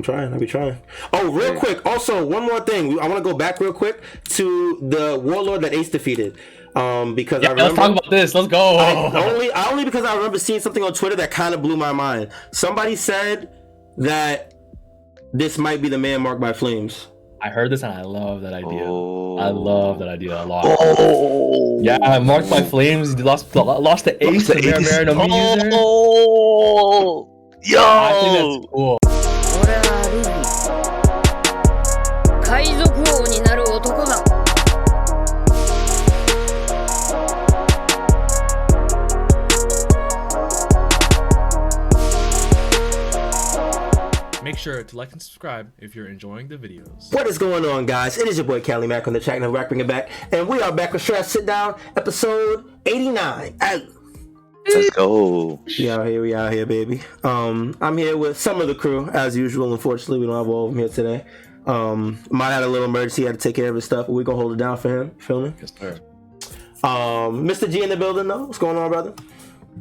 I'm trying. I'll be trying. Oh, real quick. Also, one more thing. I want to go back real quick to the warlord that Ace defeated. Because I remember, let's talk about this. Let's go. Only because I remember seeing something on Twitter that kind of blew my mind. Somebody said that this might be the man marked by flames. I heard this and I love that idea. Oh. I love that idea a lot. Oh. Yeah, marked by flames. He lost the ace to Mary no user. Oh. Yo. I think that's cool. 俺はルフィ海賊王になる男だ Make sure to like and subscribe if you're enjoying the videos. What is going on, guys? It is your boy Cali Mac on the track, and we're bringing it back, and we are back with Strawhat Sit Down, episode 89. Let's go. We out here, baby. I'm here with some of the crew as usual. Unfortunately, we don't have all of them here today. Might had a little emergency, had to take care of his stuff, but we're gonna hold it down for him. Feel me? Yes, sir. Mr. G in the building, though. What's going on, brother?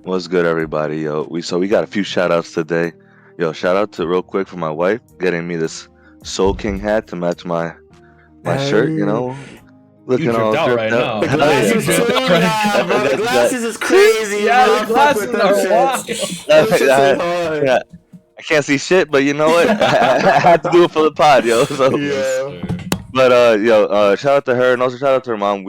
What's good, everybody? Yo, we got a few shout outs today. Yo, shout out to real quick for my wife getting me this Soul King hat to match my shirt, you know. Looking all out right now. The glasses, too, bro. The glasses is crazy. Yeah, the glasses are wild. Yeah, I can't see shit, but you know what? I had to do it for the pod, yo. So. Yeah. But shout out to her and also shout out to her mom.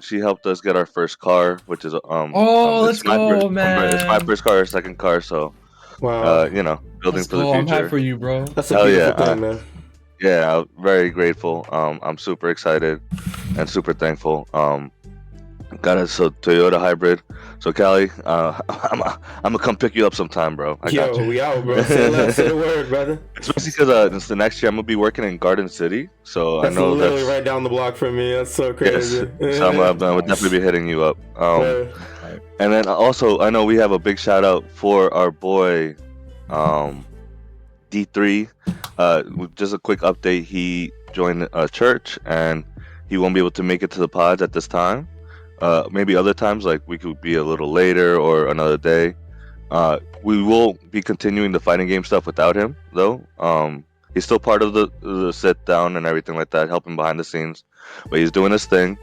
She helped us get our first car, which is let's go, man. It's my first car, second car, so wow. You know, building Let's for the go. future. I'm happy for you, bro. That's a beautiful thing, man. Yeah, very grateful. I'm super excited and super thankful. Got us a Toyota hybrid. So Cali, I'm gonna come pick you up sometime, bro. I got you. We out, bro. Say the word, brother. Especially because it's the next year I'm gonna be working in Garden City, so That's I know literally that's right down the block from me. That's so crazy. Yes. So I'm definitely be hitting you up. And then also I know we have a big shout out for our boy, D3. Just a quick update. He joined a church and he won't be able to make it to the pods at this time. Maybe other times, like we could be a little later or another day. We will be continuing the fighting game stuff without him, though. He's still part of the sit down and everything like that, helping behind the scenes. But he's doing his thing.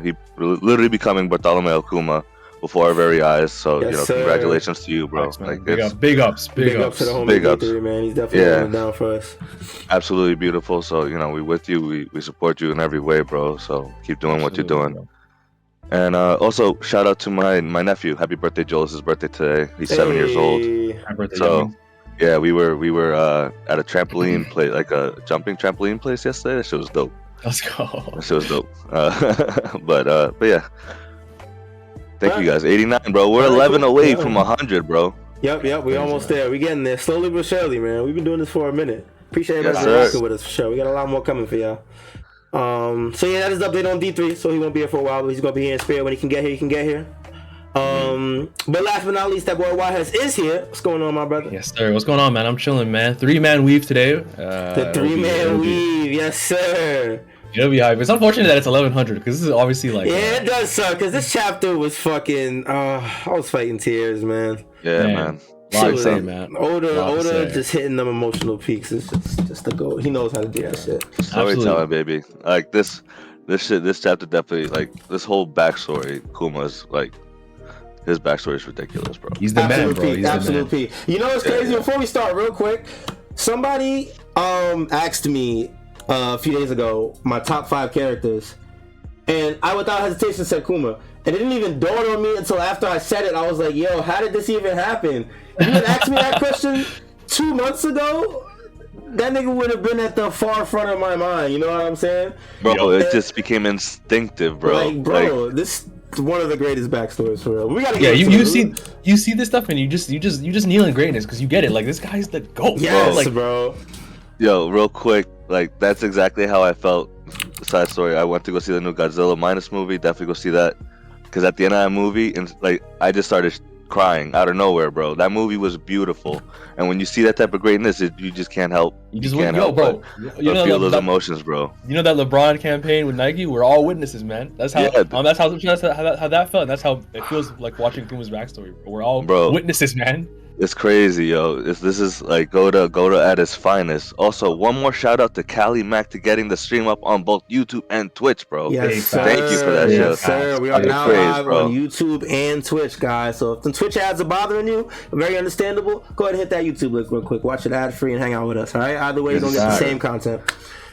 He literally becoming Bartolomeo Kuma before our very eyes. So yes, congratulations to you, bro. Thanks, like big ups to the homie big ups. D3, man. He's definitely going down for us. Absolutely beautiful. So we with you. We support you in every way, bro. So keep doing what you're doing. Bro. And also shout out to my nephew. Happy birthday, Joel! It's his birthday today. He's 7 years old. Happy birthday, so young. yeah, we were at a trampoline place, like a jumping trampoline place yesterday. That shit was dope. Let's go. That shit was dope. But yeah. Thank you guys. 89, bro. We're 11 away from 100, bro. Yep. We almost there. We getting there slowly but surely, man. We've been doing this for a minute. Appreciate everybody rocking with us for sure. We got a lot more coming for y'all. So yeah, that is the update on D3. So he won't be here for a while, but he's gonna be here in spirit. When he can get here, he can get here. But last but not least, that boy YHuss is here. What's going on, my brother? Yes, sir. What's going on, man? I'm chilling, man. 3-man weave today. The 3-man weave, yes, sir. It'll be hype. It's unfortunate that it's 1100 because this is obviously like. Yeah, it does suck because this chapter was fucking. I was fighting tears, man. Yeah, man. Man. Oda just hitting them emotional peaks. It's just the goal. He knows how to do that shit. Storytelling, baby. Like this chapter definitely, like this whole backstory. Kuma's like his backstory is ridiculous, bro. He's the man, bro. He's absolute the man. peak. You know what's crazy? Before we start, real quick, somebody asked me a few days ago my top 5 characters, and I without hesitation said Kuma. And it didn't even dawn on me until after I said it. I was like, yo, how did this even happen? If you had asked me that question 2 months ago, that nigga would have been at the far front of my mind. You know what I'm saying? Bro, it just became instinctive, bro. Like, bro, this is one of the greatest backstories for real. We gotta get you see this stuff and you just kneel in greatness because you get it. Like, this guy's the GOAT, yes, bro. Yo, real quick, like that's exactly how I felt. Side story, I went to go see the new Godzilla Minus movie. Definitely go see that. Because at the end of that movie, and like I just started crying out of nowhere, bro. That movie was beautiful, and when you see that type of greatness, you just can't help. You can't help, bro. You know feel those emotions, bro. You know that LeBron campaign with Nike? We're all witnesses, man. That's how. That's how that felt. And that's how it feels like watching Kuma's backstory. We're all witnesses, man. It's crazy, yo. This is like go to at its finest. Also, one more shout out to Cali Mac to getting the stream up on both YouTube and Twitch, bro. Yes, Big sir. Thank you for that, big yo. Yes, sir. We are Big now praise, live bro. on YouTube and Twitch, guys. So if the Twitch ads are bothering you, very understandable. Go ahead and hit that YouTube link real quick. Watch it ad free and hang out with us. All right. Either way, you're gonna get the same content.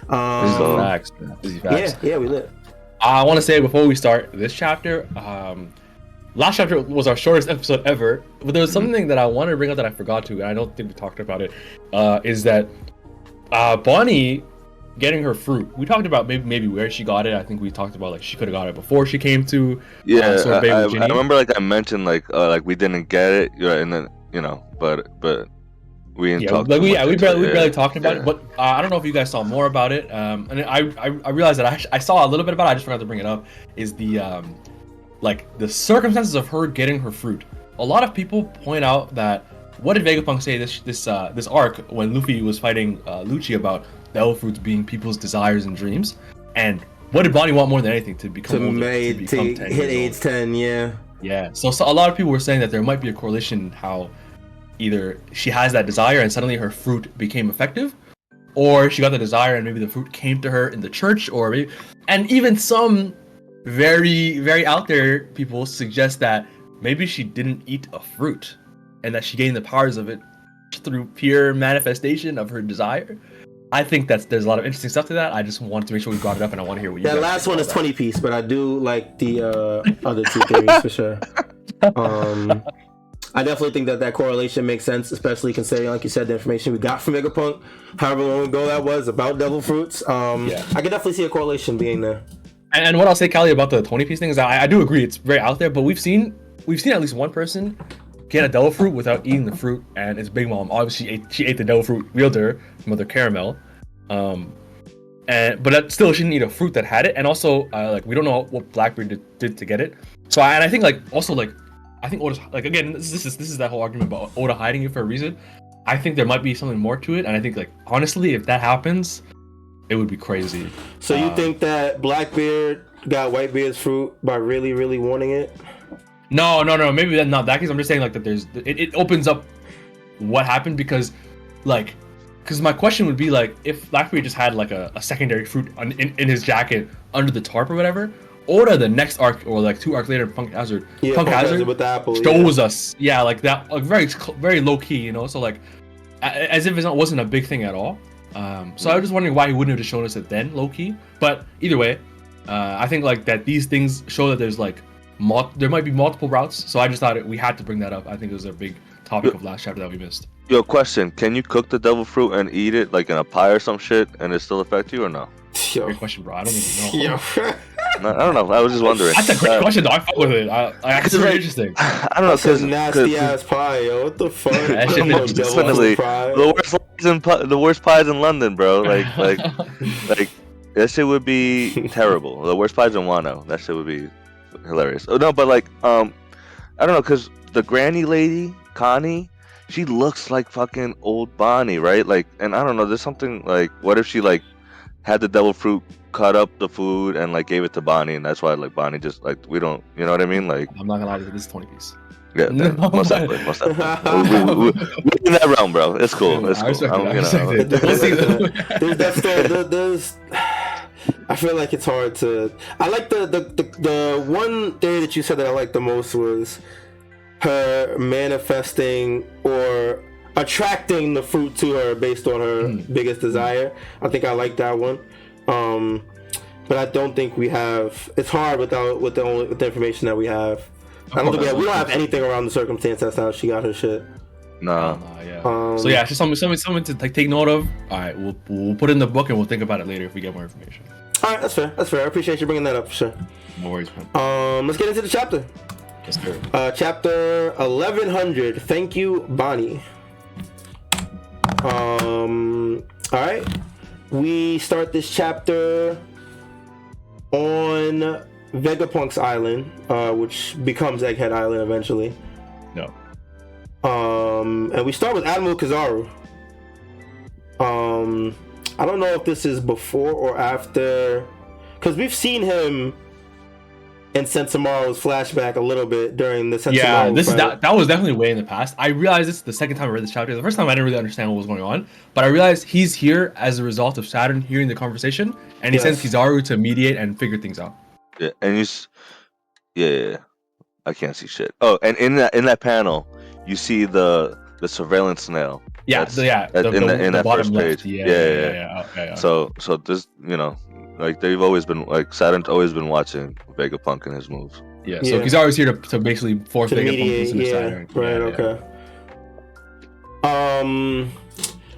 Facts, man. Easy facts. Yeah, we lit. I want to say before we start this chapter, last chapter was our shortest episode ever, but there was something that I wanted to bring up that I forgot to, and I don't think we talked about it. Is that Bonnie getting her fruit? We talked about maybe where she got it. I think we talked about like she could have got it before she came to Sorbet I with Ginny. remember like I mentioned like we didn't get it, and then but we didn't talk. Like we barely talked about it, but I don't know if you guys saw more about it. And I realized that I saw a little bit about it. I just forgot to bring it up. Is the like the circumstances of her getting her fruit. A lot of people point out that what did Vegapunk say this arc when Luffy was fighting Lucci about devil fruits being people's desires and dreams, and what did Bonnie want more than anything to become older, to become 10 hit years age 10, yeah. Yeah, so a lot of people were saying that there might be a correlation how either she has that desire and suddenly her fruit became effective, or she got the desire and maybe the fruit came to her in the church, or maybe, and even some very, very out there people suggest that maybe she didn't eat a fruit and that she gained the powers of it through pure manifestation of her desire. I think there's a lot of interesting stuff to that. I just wanted to make sure we brought it up, and I want to hear what you guys That last think one is about 20 piece, but I do like the other two theories for sure. I definitely think that correlation makes sense, especially considering, like you said, the information we got from Vegapunk, however long ago that was, about devil fruits. I can definitely see a correlation being there. And what I'll say, Callie, about the 20-piece thing is that I do agree it's very out there, but we've seen at least one person get a devil fruit without eating the fruit, and it's Big Mom. Obviously, she ate the devil fruit wielder, Mother Caramel, but that still she didn't eat a fruit that had it. And also, like we don't know what Blackbeard did to get it. So I think like also like I think Oda's like again this is that whole argument about Oda hiding it for a reason. I think there might be something more to it, and I think like honestly, if that happens, it would be crazy. So you think that Blackbeard got Whitebeard's fruit by really, really wanting it? No. Maybe that's not that case. I'm just saying like that. It opens up what happened because my question would be like if Blackbeard just had like a secondary fruit in his jacket under the tarp or whatever. Oda the next arc or like 2 arcs later, Punk Hazard with the apple shows us like that like very low key, so like as if it wasn't a big thing at all. So I was just wondering why he wouldn't have just shown us it then low key. But either way, I think like that these things show that there's like there might be multiple routes. So I just thought we had to bring that up. I think it was a big topic of last chapter that we missed. Yo, question: can you cook the devil fruit and eat it like in a pie or some shit, and it still affect you or no? Great question, bro. I don't even know. No, I don't know. I was just wondering. That's a great question, though. I fuck with it. It's very interesting. I don't know, because nasty ass pie, yo. What the fuck? Definitely the worst pies in London, bro. Like that shit would be terrible. The worst pies in Wano. That shit would be hilarious. Oh no, but like I don't know, because the granny lady Connie, she looks like fucking old Bonnie, right? Like, and I don't know. There's something like, what if she like had the devil fruit, cut up the food, and like gave it to Bonnie, and that's why like Bonnie just like we don't, you know what I mean? Like, I'm not gonna lie to you, this is 20 piece. Yeah, most definitely. We're in that realm, bro. It's cool. It's cool. There's I feel like it's hard to. I like the one theory that you said that I liked the most was her manifesting or attracting the fruit to her based on her biggest desire. I think I like that one. But I don't think we have. It's hard with the information that we have. I don't think we don't have anything around the circumstance. That's how she got her shit. No. Yeah. So yeah, it's just something to like take note of. All right, we'll put it in the book and we'll think about it later if we get more information. All right, that's fair. I appreciate you bringing that up for sure. No worries, man. Let's get into the chapter. Yes, sir. Chapter 1100. Thank you, Bonnie. All right. We start this chapter on Vegapunk's island, which becomes Egghead Island eventually. No. And we start with Admiral Kizaru. I don't know if this is before or after, because we've seen him in Sentomaru's flashback a little bit during the Sentomaru Yeah, this is fight. that was definitely way in the past. I realized this the second time I read this chapter. The first time I didn't really understand what was going on, but I realized he's here as a result of Saturn hearing the conversation, and he sends Kizaru to mediate and figure things out. Yeah, and yeah. I can't see shit. Oh, and in that panel, you see the surveillance snail. Yeah, That's in that the bottom first left. page. Yeah. Okay. So this, like they've always been like Saturn's always been watching Vegapunk and his moves. Yeah. So Kizaru's here to basically force to Vegapunk mediate, into Saturn. Right. Okay.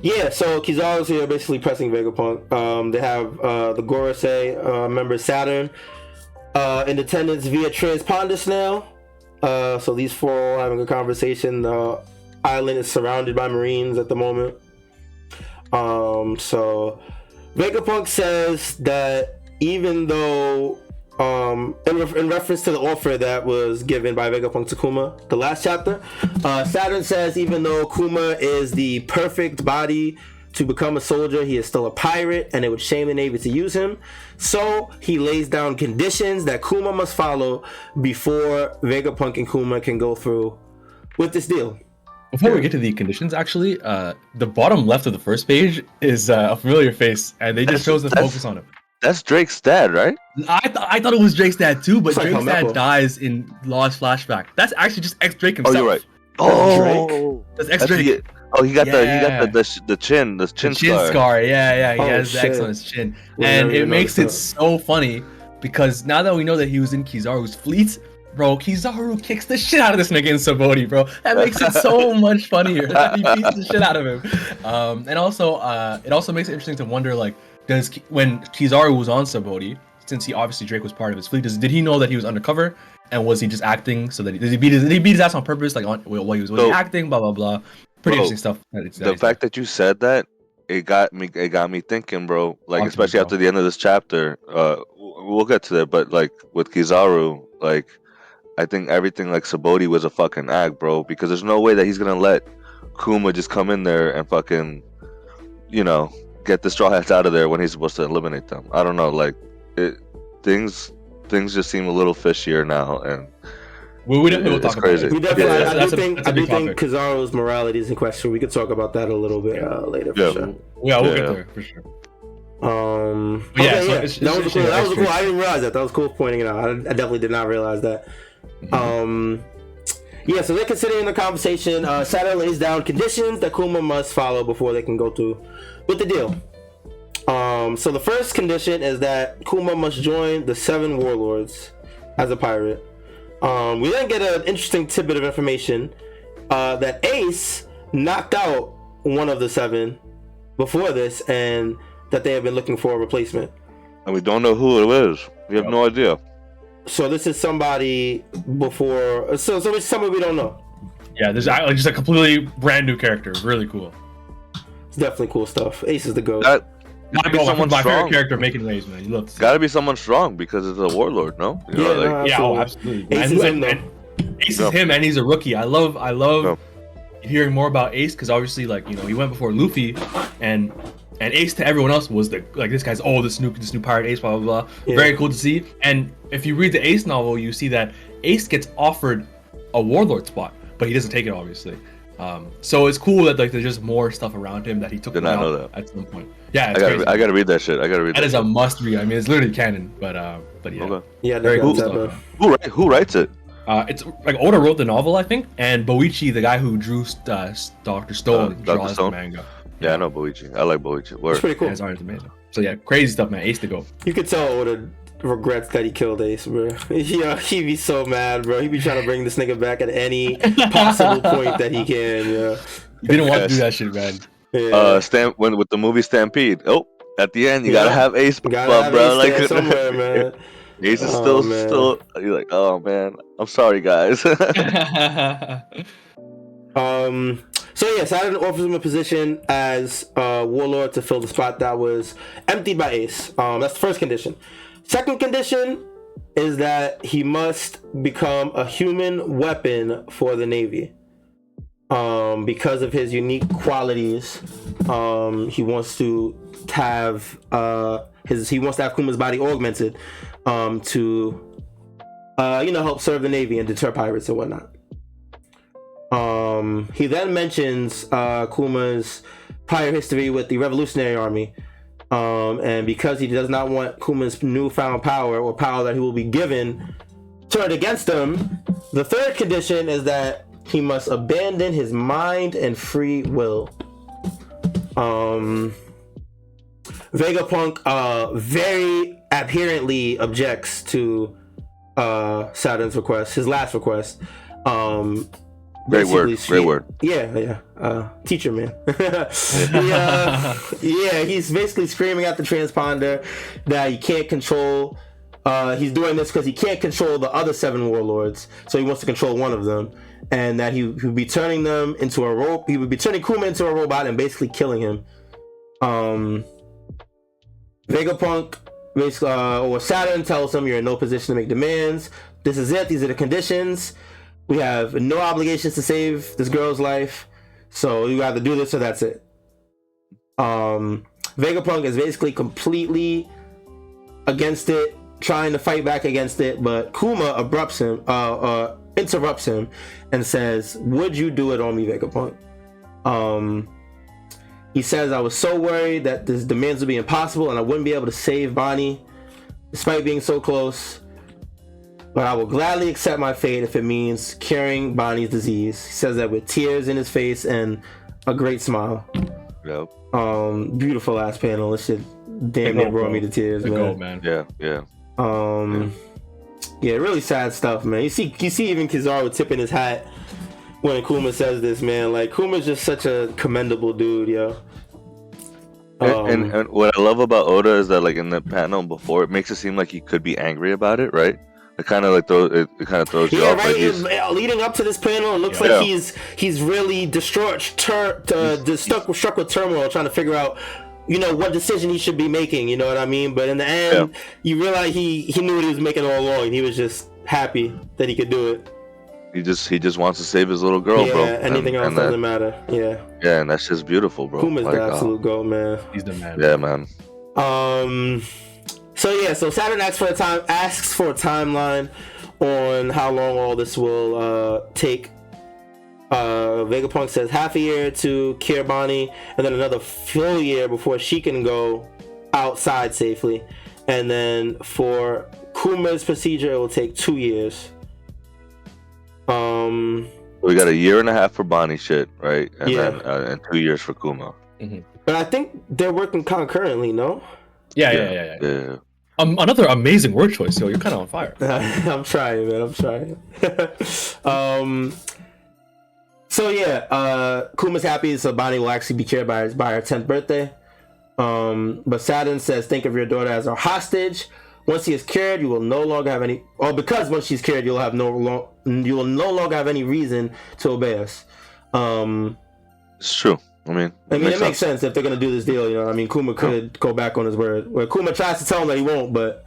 Yeah. So Kizaru's here basically pressing Vegapunk. They have the Gorosei member Saturn in attendance via transponder snail. So these four are having a conversation. The island is surrounded by Marines at the moment. So Vegapunk says that even though, in reference to the offer that was given by Vegapunk to Kuma, the last chapter, Saturn says even though Kuma is the perfect body to become a soldier, he is still a pirate, and it would shame the Navy to use him. So he lays down conditions that Kuma must follow before Vegapunk and Kuma can go through with this deal. Before we get to the conditions, actually, the bottom left of the first page is a familiar face, and they just chose to focus on him. That's Drake's dad, right? I thought it was Drake's dad too, but It's Drake's like dad dies in Law's flashback. That's actually just ex-Drake himself. Oh, you're right. Oh, That's ex-Drake. He got the chin scar. Yeah. He has the shit. X on his chin, We'll and never it makes it notice so funny because now that we know that he was in Kizaru's fleet, bro, Kizaru kicks the shit out of this nigga in Saboti, bro. That makes it so much funnier. He beats the shit out of him. And also, it also makes it interesting to wonder, like, when Kizaru was on Saboti, since Drake was part of his fleet, did he know that he was undercover? And was he just acting so that did he beat his ass on purpose, like while he was acting, blah blah blah. Pretty interesting stuff. The fact that you said that, it got me thinking, bro. Like, especially after the end of this chapter, we'll get to that. But like with Kizaru, like I think everything like Saboti was a fucking act, bro. Because there's no way that he's gonna let Kuma just come in there and fucking, get the Straw Hats out of there when he's supposed to eliminate them. I don't know, like things just seem a little fishier now, and we'll talk crazy. about it. We definitely, Yeah. I do think Kizaru's morality is in question. We could talk about that a little bit later for sure. Yeah, we'll get there for sure. That was cool. That was cool. I didn't realize that. That was cool pointing it out. I definitely did not realize that. So they're considering the conversation. Saturn lays down conditions that Kuma must follow before they can go through with the deal. So the first condition is that Kuma must join the 7 warlords as a pirate. We then get an interesting tidbit of information that Ace knocked out one of the 7 before this, and that they have been looking for a replacement. And we don't know who it is. We have no idea. So this is somebody before. So it's somebody we don't know. Yeah, there's just a completely brand new character. Really cool. It's definitely cool stuff. Ace is the GOAT. Gotta be someone my strong. favorite character making waves, man. He looks. Gotta be someone strong because it's a warlord, no? Absolutely. Ace is him, man. Ace is him, and he's a rookie. I love hearing more about Ace because obviously, he went before Luffy, and Ace to everyone else was this guy's this new pirate Ace, blah blah blah. Yeah. Very cool to see. And if you read the Ace novel, you see that Ace gets offered a warlord spot, but he doesn't take it, obviously. So it's cool that there's just more stuff around him that he took. Did not know that at some point. Yeah, I gotta read that shit. That is a must read. I mean, it's literally canon, but yeah. Okay. Yeah, very cool stuff. Who writes it? It's like Oda wrote the novel, I think, and Boichi, the guy who drew Dr. Stone, draws the manga. Yeah, I know Boichi. I like Boichi. It's pretty cool. Yeah, his art is amazing. So yeah, crazy stuff, man. Ace to go. You could tell Oda regrets that he killed Ace, bro. He'd be so mad, bro. He'd be trying to bring this nigga back at any possible point that he can. Yeah. He didn't want to do that shit, man. Yeah. With the movie Stampede. Oh, at the end you gotta have Ace, bro. Ace like somewhere, man. Ace is still. You're like, oh man, I'm sorry, guys. So yeah, Saturn offers him a position as warlord to fill the spot that was emptied by Ace. That's the first condition. Second condition is that he must become a human weapon for the Navy. Because of his unique qualities, he wants to have Kuma's body augmented to help serve the Navy and deter pirates and whatnot. He then mentions Kuma's prior history with the Revolutionary Army. And because he does not want Kuma's newfound power or power that he will be given turned against him, the third condition is that he must abandon his mind and free will. Vegapunk very apparently objects to Saturn's request, his last request. Great word. Yeah. Teacher man. He's basically screaming at the transponder that he can't control. He's doing this because he can't control the other 7 warlords, so he wants to control one of them, and that he would be turning them into a robot. He would be turning Kuma into a robot and basically killing him. Vegapunk basically, or Saturn tells him, "You're in no position to make demands. This is it. These are the conditions. We have no obligations to save this girl's life, so you either do this or that's it." Vegapunk is basically completely against it, trying to fight back against it, but Kuma interrupts him and says, "Would you do it on me, Vegapunk?" He says, "I was so worried that this demands would be impossible and I wouldn't be able to save Bonnie, despite being so close. But I will gladly accept my fate if it means curing Bonnie's disease." He says that with tears in his face and a great smile. Yep. Beautiful ass panel. This shit damn near brought me to tears, man. Yeah. Yeah, really sad stuff, man. You see even Kizaru tipping his hat when Kuma says this, man. Like, Kuma's just such a commendable dude, yo. And what I love about Oda is that, like, in the panel before, it makes it seem like he could be angry about it, right? It kind of like throws you off. Right. Like leading up to this panel, it looks like he's really distraught, struck with turmoil, trying to figure out, what decision he should be making. You know what I mean? But in the end, you realize he knew what he was making all along. He was just happy that he could do it. He just wants to save his little girl, bro. Yeah, anything else doesn't matter. Yeah. Yeah, and that's just beautiful, bro. Kuma's the absolute goat, man. He's the man. Yeah, man. So Saturn asks for a timeline on how long all this will take. Vegapunk says half a year to cure Bonnie, and then another full year before she can go outside safely. And then for Kuma's procedure, it will take 2 years. We got a year and a half for Bonnie shit, right? And then and 2 years for Kuma. Mm-hmm. But I think they're working concurrently, no? Yeah. Another amazing word choice, yo. You're kind of on fire. I'm trying, man. Kuma's happy, so Bonnie will actually be cured by her 10th birthday. But Saturn says, "Think of your daughter as our hostage. Once she is cured, you will no longer have any. Or because once she's cured, you will no longer have any reason to obey us." It's true. I mean, it makes sense if they're gonna do this deal. You know, I mean, Kuma could go back on his word. Where Kuma tries to tell him that he won't, but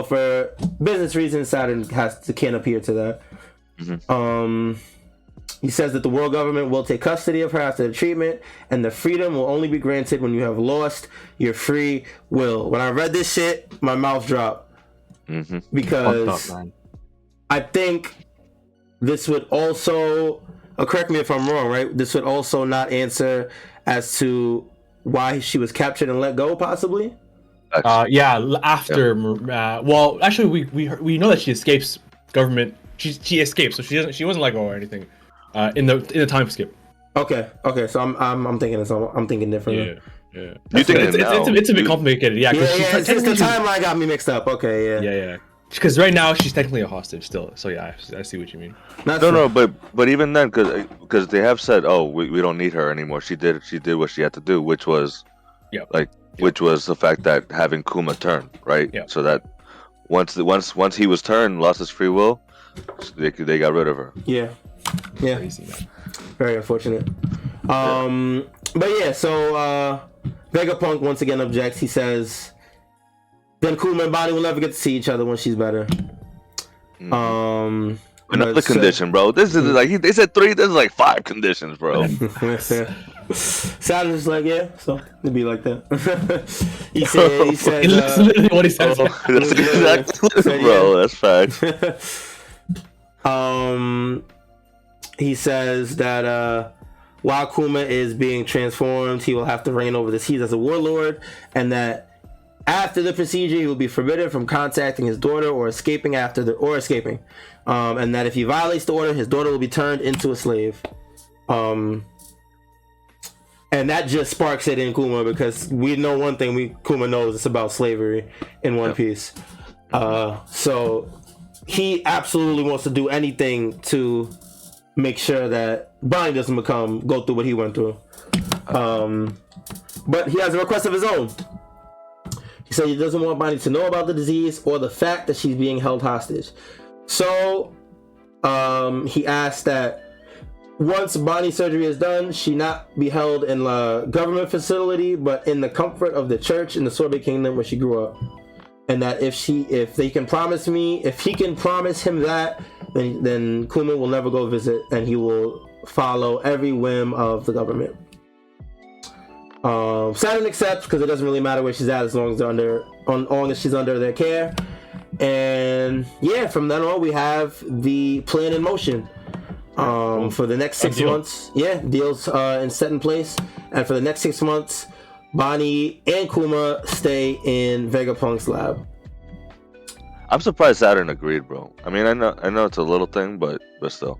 for business reasons, Saturn can't appear to that. Mm-hmm. He says that the world government will take custody of her after the treatment, and the freedom will only be granted when you have lost your free will. When I read this shit, my mouth dropped. Mm-hmm. Because I think this would also, correct me if I'm wrong, right? This would also not answer as to why she was captured and let go, possibly? After. Well, actually, we know that she escapes government. She escapes, so she wasn't let go or anything. In the time skip. Okay. So I'm thinking differently. Yeah. You think it's a bit complicated. Yeah. Since the timeline got me mixed up. Okay. Yeah. Because right now she's technically a hostage still. So yeah, I see what you mean. But even then, because they have said, we don't need her anymore. She did what she had to do, which was which was the fact that having Kuma turn, right? Yeah. So that once he was turned, lost his free will, they got rid of her. Yeah. Crazy, man. Very unfortunate. So Vegapunk once again objects. He says, then Kuma and Bonnie will never get to see each other when she's better. Another condition, bro. This is they said 3. This is like 5 conditions, bro. Saturn's like, so it'd be like that. he said literally what he says. That's exactly, bro. That's fact. He says that while Kuma is being transformed, he will have to reign over the seas as a warlord, and that after the procedure, he will be forbidden from contacting his daughter or escaping and that if he violates the order, his daughter will be turned into a slave. And that just sparks it in Kuma, because we know one thing Kuma knows, it's about slavery in One Piece. So he absolutely wants to do anything to make sure that Bonnie doesn't go through what he went through. But he has a request of his own. He said he doesn't want Bonnie to know about the disease or the fact that she's being held hostage. So he asked that once Bonnie's surgery is done, she not be held in a government facility, but in the comfort of the church in the Sorbet Kingdom where she grew up. And that if he can promise him that, then Kuma will never go visit, and he will follow every whim of the government. Saturn accepts, because it doesn't really matter where she's at as long as she's under their care. And yeah, from then on we have the plan in motion. For the next 6 months, deals set in place, and for the next 6 months, Bonnie and Kuma stay in Vegapunk's lab. I'm surprised Saturn agreed, bro. I mean, I know it's a little thing, but still.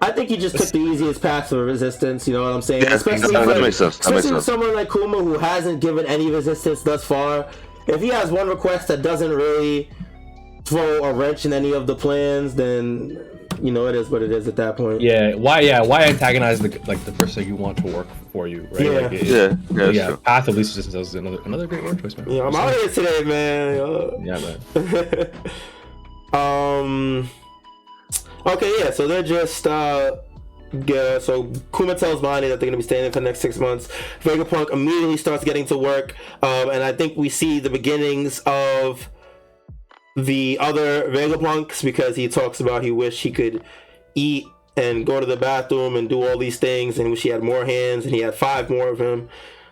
I think he just took the easiest path to resistance, you know what I'm saying? Yeah, that makes sense. Especially with someone like Kuma who hasn't given any resistance thus far. If he has one request that doesn't really throw a wrench in any of the plans, then you know it is what it is at that point. Why antagonize the person you want to work for you, right? True. Path of least resistance is another great word choice, man. Yeah, I'm out here today, man. Yeah, man. Okay, yeah, so they're just so Kuma tells Bonnie that they're gonna be staying there for the next 6 months. Vegapunk immediately starts getting to work, and I think we see the beginnings of the other Vegapunks, because he talks about he wished he could eat and go to the bathroom and do all these things, and wish he had more hands, and he had 5 more of him.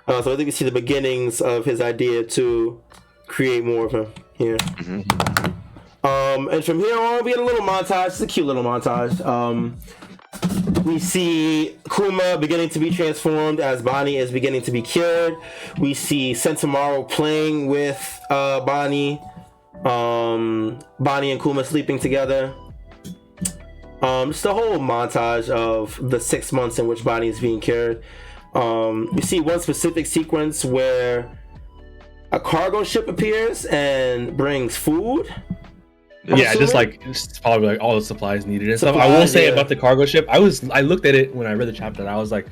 So I think we see the beginnings of his idea to create more of him here. And from here on, we get a little montage. It's a cute little montage. We see Kuma beginning to be transformed as Bonnie is beginning to be cured. We see Sentomaru playing with Bonnie. Bonnie and Kuma sleeping together. Just a whole montage of the 6 months in which Bonnie is being cured. We see one specific sequence where a cargo ship appears and brings food. Just probably like all the supplies needed and stuff. I will say about the cargo ship, I looked at it when I read the chapter and I was like,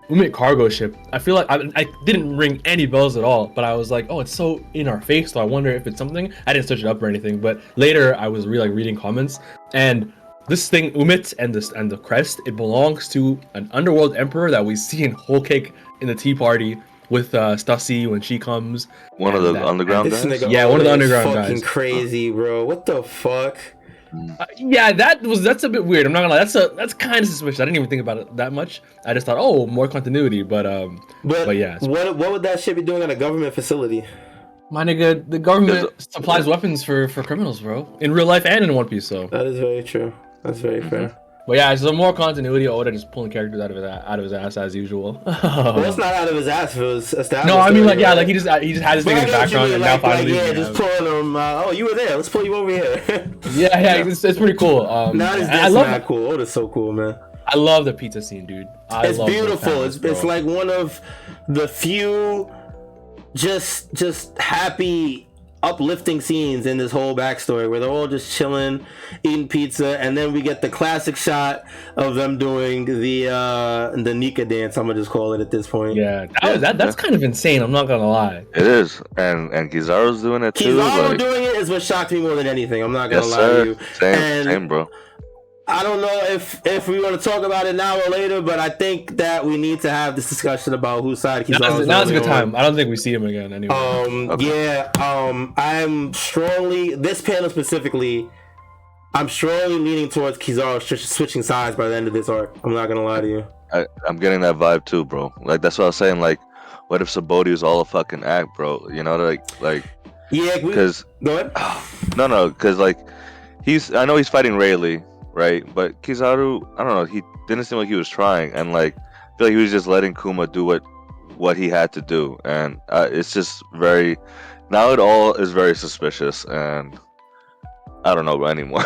we made cargo ship. I feel like I didn't ring any bells at all, but I was like, oh, it's so in our face, so I wonder if it's something. I didn't search it up or anything, but later I was reading comments, and this thing, Umit and the crest, it belongs to an underworld emperor that we see in Whole Cake in the Tea Party with Stussy when she comes. One of the underground guys? One of the underground guys. Fucking crazy, bro. What the fuck? That's a bit weird. I'm not gonna lie. That's kind of suspicious. I didn't even think about it that much. I just thought, oh, more continuity. But yeah. What would that shit be doing at a government facility? My nigga, the government supplies weapons for criminals, bro. In real life and in One Piece, so. That is very true. That's very fair. But yeah, so more continuity. Oda just pulling characters out of his ass as usual. Well, it's not out of his ass. It was established. No, I mean he just had his thing in the background, and now finally. Just pulling them. Oh, you were there. Let's pull you over here. It's pretty cool. I love that. Cool. Oda's so cool, man. I love the pizza scene, dude. It's beautiful. It's like one of the few just happy, uplifting scenes in this whole backstory where they're all just chilling, eating pizza, and then we get the classic shot of them doing the Nika dance. I'm gonna just call it at this point. That's kind of insane. I'm not gonna lie. It is, and Kizaru's doing it too. Kizaru doing it is what shocked me more than anything. I'm not gonna lie to you. Same, bro. I don't know if we want to talk about it now or later, but I think that we need to have this discussion about whose side Kizaru is. Now's a good time. I don't think we see him again anyway. I'm strongly, this panel specifically, I'm strongly leaning towards Kizaru switching sides by the end of this arc. I'm not gonna lie to you. I'm getting that vibe too, bro. Like that's what I was saying. Like, what if Sabaody was all a fucking act, bro? You know, like. Yeah. Because go ahead. No, because like. I know he's fighting Rayleigh, right? But Kizaru, I don't know. He didn't seem like he was trying, and like I feel like he was just letting Kuma do what he had to do, and it's just very. Now it all is very suspicious, and I don't know anymore.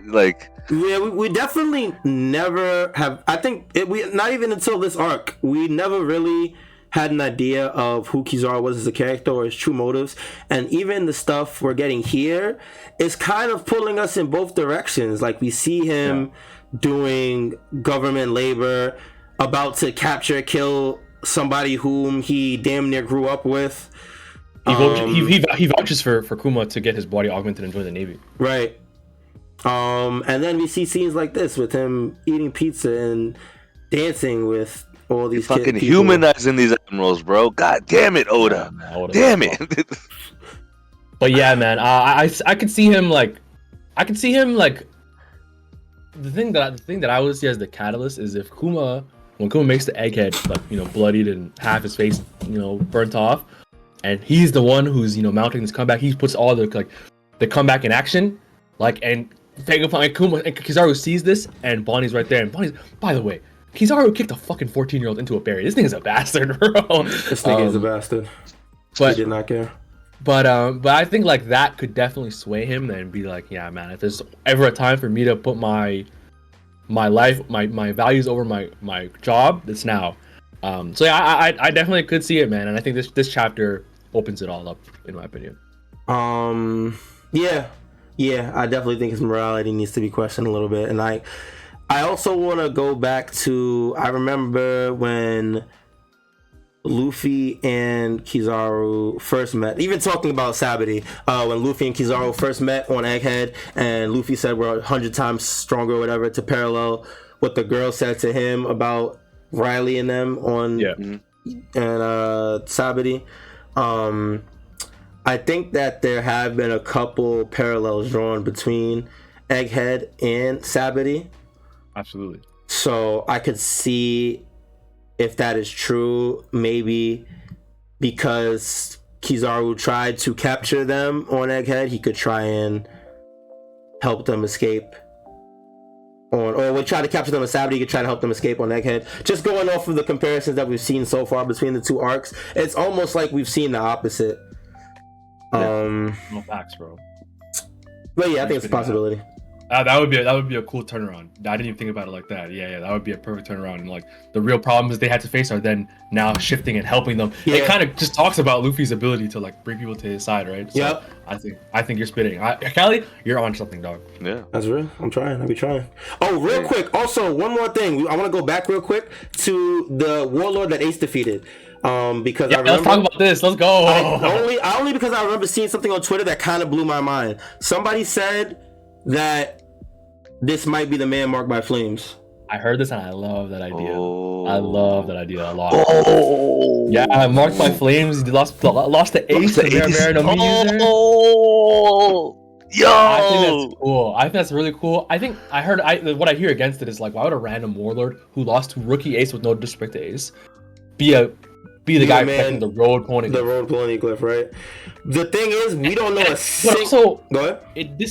Like, Yeah, we definitely never have. I think we not even until this arc, we never really had an idea of who Kizaru was as a character or his true motives. And even the stuff we're getting here is kind of pulling us in both directions. Like we see him doing government labor, about to kill somebody whom he damn near grew up with. He vouches for Kuma to get his body augmented and join the Navy. Right. And then we see scenes like this with him eating pizza and dancing with all these fucking people. humanizing these admirals, bro. God damn it, Oda. Damn it. But yeah, man, I could see him like, the thing that I would see as the catalyst is if when Kuma makes the egghead, like, you know, bloodied and half his face, you know, burnt off, and he's the one who's, you know, mounting this comeback. He puts all the comeback in action, like, and Kuma and Kizaru sees this, and Bonnie's right there, and Bonnie's, by the way, Kizaru kicked a fucking 14-year-old into a berry. This thing is a bastard, bro. This thing is a bastard. But he did not care. But I think like that could definitely sway him and be like, yeah, man, if there's ever a time for me to put my life, my values over my job, it's now. So yeah, I definitely could see it, man, and I think this chapter opens it all up, in my opinion. Yeah, I definitely think his morality needs to be questioned a little bit, and I also want to go back to, I remember when Luffy and Kizaru first met, even talking about Sabaody, when Luffy and Kizaru first met on Egghead, and Luffy said we're 100 times stronger or whatever, to parallel what the girl said to him about Riley and them on and Sabaody. I think that there have been a couple parallels drawn between Egghead and Sabaody. Absolutely. So I could see, if that is true, maybe because Kizaru tried to capture them on Egghead, he could try and help them escape. Or would try to capture them on Sabaody, he could try to help them escape on Egghead. Just going off of the comparisons that we've seen so far between the two arcs, it's almost like we've seen the opposite. No facts, bro. But yeah, I think it's a possibility. That would be a cool turnaround. I didn't even think about it like that. Yeah, that would be a perfect turnaround. And like the real problems they had to face are then now shifting and helping them. Yeah. It kind of just talks about Luffy's ability to like bring people to his side, right? So yep. I think you're spitting. Callie, you're on something, dog. Yeah, that's real. I'm trying. I'll be trying. Oh, real quick. Also, one more thing. I want to go back real quick to the warlord that Ace defeated. Because I remember, let's talk about this. Let's go. Only because I remember seeing something on Twitter that kind of blew my mind. Somebody said that this might be the man marked by flames. I heard this and I love that idea. I love that idea a lot. Yeah, marked by flames. He lost the ace to Marinami user. Yo, I think that's cool. I think that's really cool. I think what I hear against it is like, why would a random warlord who lost to rookie Ace, with no disrespect to Ace, be the guy protecting the road pony? The road pony glyph, right? The thing is, we don't know a single. Go ahead.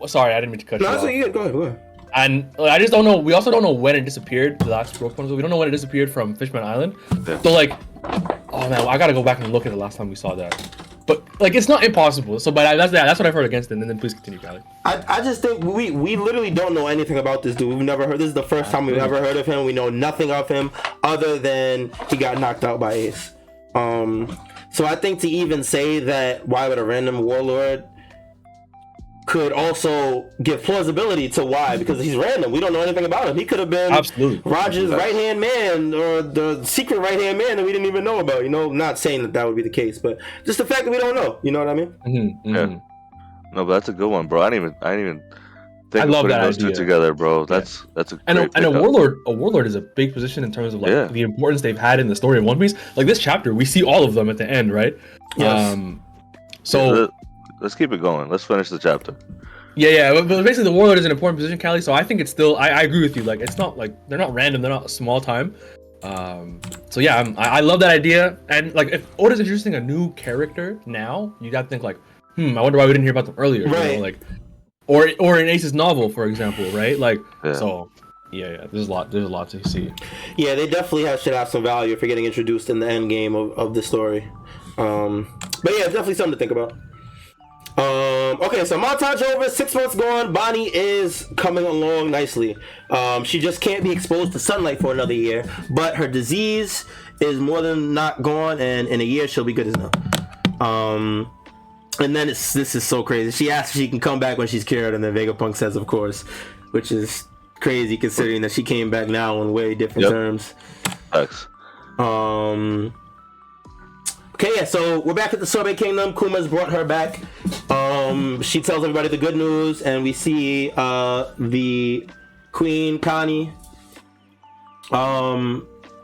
Sorry, I didn't mean to cut you off. No, go ahead. And I just don't know. We also don't know when it disappeared. The last road pony. We don't know when it disappeared from Fishman Island. Yeah. So like, oh man, I gotta go back and look at the last time we saw that. But like, it's not impossible. So, but that's what I've heard against it. And then please continue, Callie. I just think we literally don't know anything about this dude. We've never heard. This is the first time we've ever heard of him. We know nothing of him other than he got knocked out by Ace. So I think to even say that, why would a random warlord, could also give plausibility to why, because he's random. We don't know anything about him. He could have been Roger's right-hand man, or the secret right-hand man that we didn't even know about. You know, not saying that would be the case, but just the fact that we don't know. You know what I mean? Mm-hmm. Yeah. No, but that's a good one, bro. I didn't even think of putting those two together, bro. That's a great and a warlord is a big position in terms of like the importance they've had in the story of One Piece. Like this chapter, we see all of them at the end, right? Yes. Let's keep it going. Let's finish the chapter. Yeah. But basically, the warlord is an important position, Callie. So I think it's still. I agree with you. Like, it's not like they're not random. They're not small time. So yeah, I love that idea. And like, if Oda's introducing a new character now, you got to think like, I wonder why we didn't hear about them earlier. Right. You know? Like, or in Ace's novel, for example, right? Like, Yeah. so yeah, there's a lot to see. Yeah, they definitely should have some value if you're getting introduced in the end game of the story. But yeah, definitely something to think about. Okay, so montage over, 6 months gone. Bonnie is coming along nicely. She just can't be exposed to sunlight for another year, but her disease is more than not gone, and in a year she'll be good as new. And then this is so crazy. She asks if she can come back when she's cured, and then Vegapunk says, of course, which is crazy considering that she came back now on way different terms. Thanks. Okay, yeah, so we're back at the Sorbet Kingdom. Kuma's brought her back. She tells everybody the good news, and we see the Queen Connie.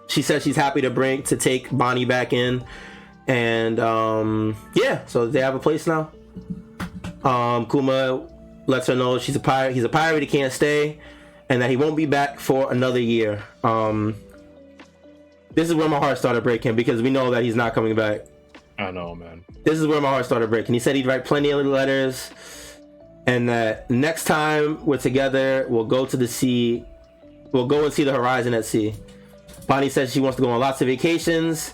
She says she's happy to take Bonnie back in, and yeah, so they have a place now. Kuma lets her know she's a pirate. He's a pirate. He can't stay, and that he won't be back for another year. This is where my heart started breaking because we know that he's not coming back. I know, man. This is where my heart started breaking. He said he'd write plenty of letters, and that next time we're together, we'll go to the sea. We'll go and see the horizon at sea. Bonnie says she wants to go on lots of vacations.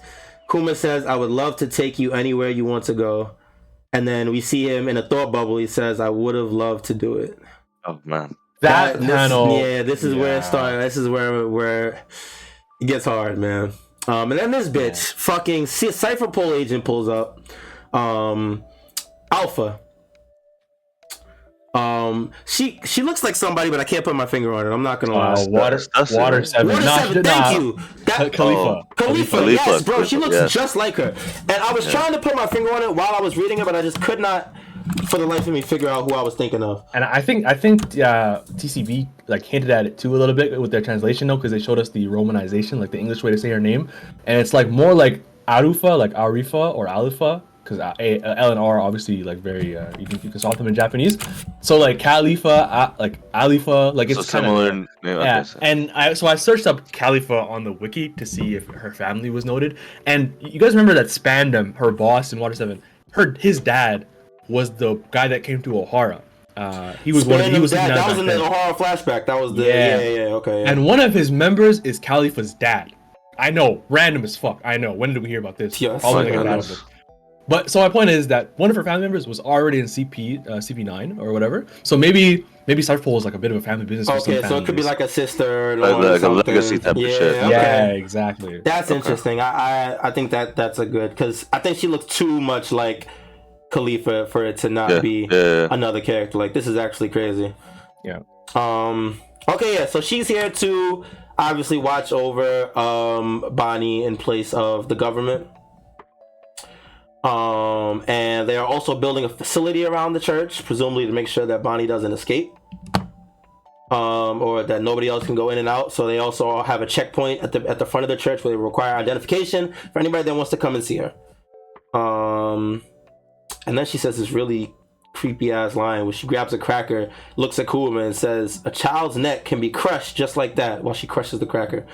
Kuma says, I would love to take you anywhere you want to go. And then we see him in a thought bubble. He says, I would have loved to do it. Oh man. That panel. This is where it started. This is where it gets hard, man. And then this bitch, fucking Cypher Pole agent pulls up. Alpha. She looks like somebody, but I can't put my finger on it. I'm not gonna lie. Water 7. Thank you. Khalifa. Khalifa, yes, bro. She looks just like her. And I was trying to put my finger on it while I was reading it, but I just could not, for the life of me, figure out who I was thinking of. And I think TCB like hinted at it too a little bit with their translation though, because they showed us the romanization, like the English way to say her name, and it's like more like Arufa, like Arifa or Alifa, because L and R obviously like very you can consult them in Japanese. So like Khalifa, like Alifa, like it's so similar. Yeah. And I searched up Khalifa on the wiki to see if her family was noted, and you guys remember that Spandam, her boss in Water 7, his dad was the guy that came to Ohara. He was that was in the Ohara flashback. That was the okay. Yeah. And one of his members is Khalifa's dad. I know, random as fuck. I know. When did we hear about this? Yes. But so my point is that one of her family members was already in CP9 or whatever. So maybe South Pole is like a bit of a family business. Okay, so it could be like a sister, like a legacy type of shit. Okay. Yeah, exactly. That's interesting. I think that's a good, because I think she looks too much like Khalifa for it to not be another character. Like, this is actually crazy. Yeah. Okay, yeah. So she's here to obviously watch over Bonnie in place of the government. And they are also building a facility around the church, presumably to make sure that Bonnie doesn't escape, or that nobody else can go in and out. So they also have a checkpoint at the front of the church where they require identification for anybody that wants to come and see her. And then she says this really creepy ass line where she grabs a cracker, looks at Kuma, and says, "A child's neck can be crushed just like that," while she crushes the cracker.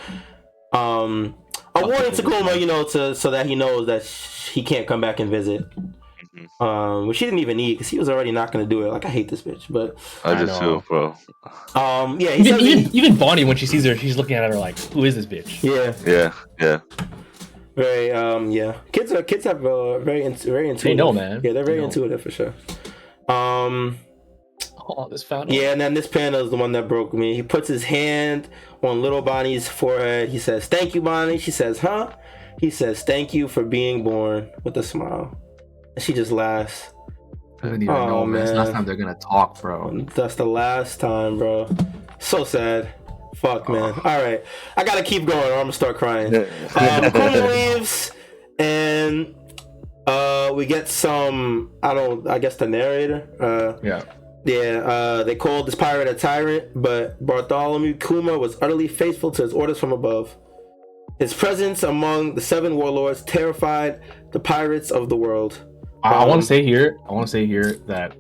A warning to Kuma, so that he knows that he can't come back and visit. Which she didn't even need, because he was already not going to do it. Like, I hate this bitch, but I just feel, bro. Yeah. Even Bonnie, when she sees her, she's looking at her like, "Who is this bitch?" Yeah. Very yeah. Kids have very intuitive. They know, man. Yeah, they're very intuitive for sure. This panel. Yeah, and then this panel is the one that broke me. He puts his hand on little Bonnie's forehead. He says, "Thank you, Bonnie." She says, "Huh?" He says, "Thank you for being born," with a smile. And she just laughs. I don't even know, man. It's the last time they're gonna talk, bro. That's the last time, bro. So sad. Fuck, man. All right, I gotta keep going, or I'm gonna start crying. Kuma leaves, and we get some. I guess the narrator. They called this pirate a tyrant, but Bartholomew Kuma was utterly faithful to his orders from above. His presence among the 7 warlords terrified the pirates of the world. I want to say here that